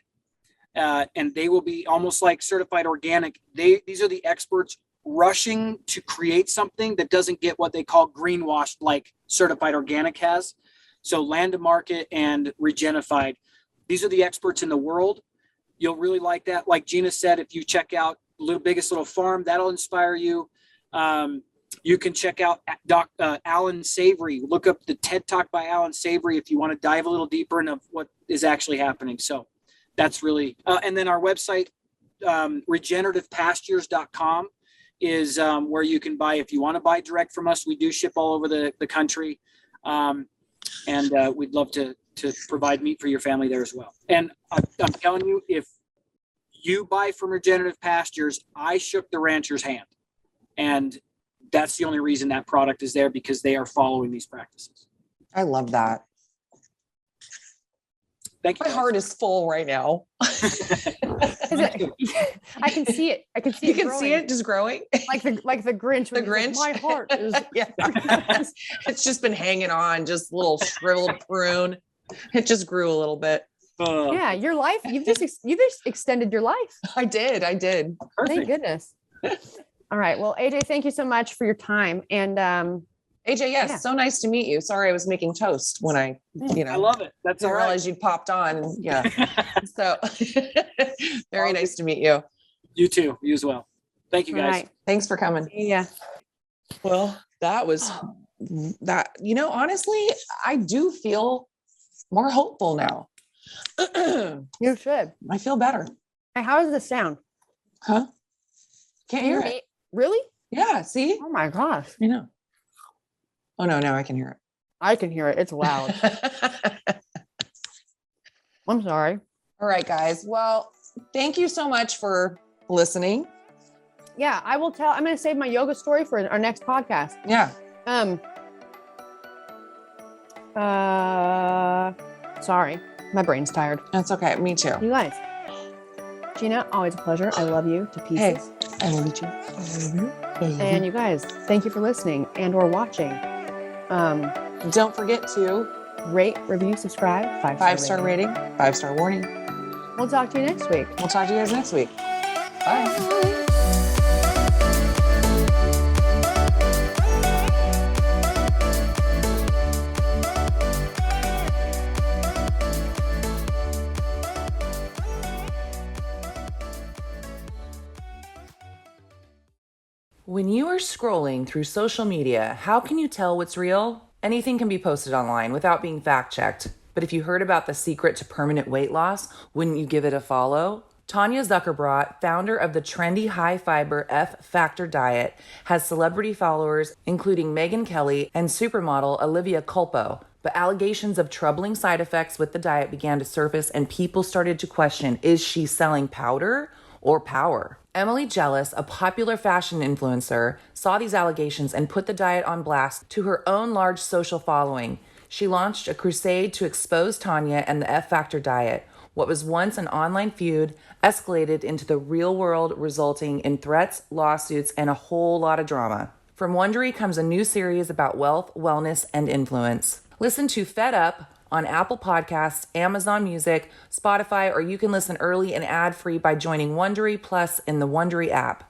And they will be almost like certified organic. These are the experts rushing to create something that doesn't get what they call greenwashed like certified organic has. So Land to Market and Regenerative, these are the experts in the world. You'll really like that. Like Gina said, if you check out Biggest Little Farm, that'll inspire you. You can check out Alan Savory. Look up the TED Talk by Alan Savory if you want to dive a little deeper into what is actually happening. So that's really, and then our website, regenerativepastures.com is where you can buy, if you want to buy direct from us. We do ship all over the country. And we'd love to provide meat for your family there as well. And I'm telling you, if you buy from Regenerative Pastures, I shook the rancher's hand. And that's the only reason that product is there, because they are following these practices. I love that. Thank you. My heart is full right now. I can see it. I can see You it. can growing. see it just growing. like the Grinch. The when he's like, Grinch. my heart is. Yeah. It's just been hanging on, just a little shriveled prune. It just grew a little bit. Yeah, your life. You've just extended your life. I did. Thank Perfect. goodness. All right. Well, AJ, thank you so much for your time. And AJ, yes, Yeah. so nice to meet you. Sorry, I was making toast when I I love it. That's all didn't right. realize you'd popped on. Yeah. So very nice to meet you. You too. You as well. Thank you, all guys. right. Thanks for coming. Yeah. Well, that was that, honestly, I do feel more hopeful now. You should. I feel better. Hey, how does this sound? Huh? Can't hear it. Really? Yeah, see? Oh my gosh. I know. Oh no, now I can hear I can hear it. It's loud. it. I'm sorry. All right, guys. Well, thank you so much for listening. Yeah, I'm going to save my yoga story for our next podcast. Yeah. Sorry. My brain's tired. That's okay. Me too. You guys. Gina, always a pleasure. I love you to pieces. Hey, I love you too. And you guys, thank you for listening and or watching. Don't forget to Rate, review, subscribe, 5-star rating, 5-star warning. We'll talk to you next week. We'll talk to you guys next week. Bye. When you are scrolling through social media, how can you tell what's real? Anything can be posted online without being fact-checked. But if you heard about the secret to permanent weight loss, wouldn't you give it a follow? Tanya Zuckerbrot, founder of the trendy high-fiber F-Factor diet, has celebrity followers including Megyn Kelly and supermodel Olivia Culpo. But allegations of troubling side effects with the diet began to surface, and people started to question, is she selling powder or power? Emily Jealous, a popular fashion influencer, saw these allegations and put the diet on blast to her own large social following. She launched a crusade to expose Tanya and the F-Factor diet. What was once an online feud escalated into the real world, resulting in threats, lawsuits, and a whole lot of drama. From Wondery comes a new series about wealth, wellness, and influence. Listen to Fed Up on Apple Podcasts, Amazon Music, Spotify, or you can listen early and ad-free by joining Wondery Plus in the Wondery app.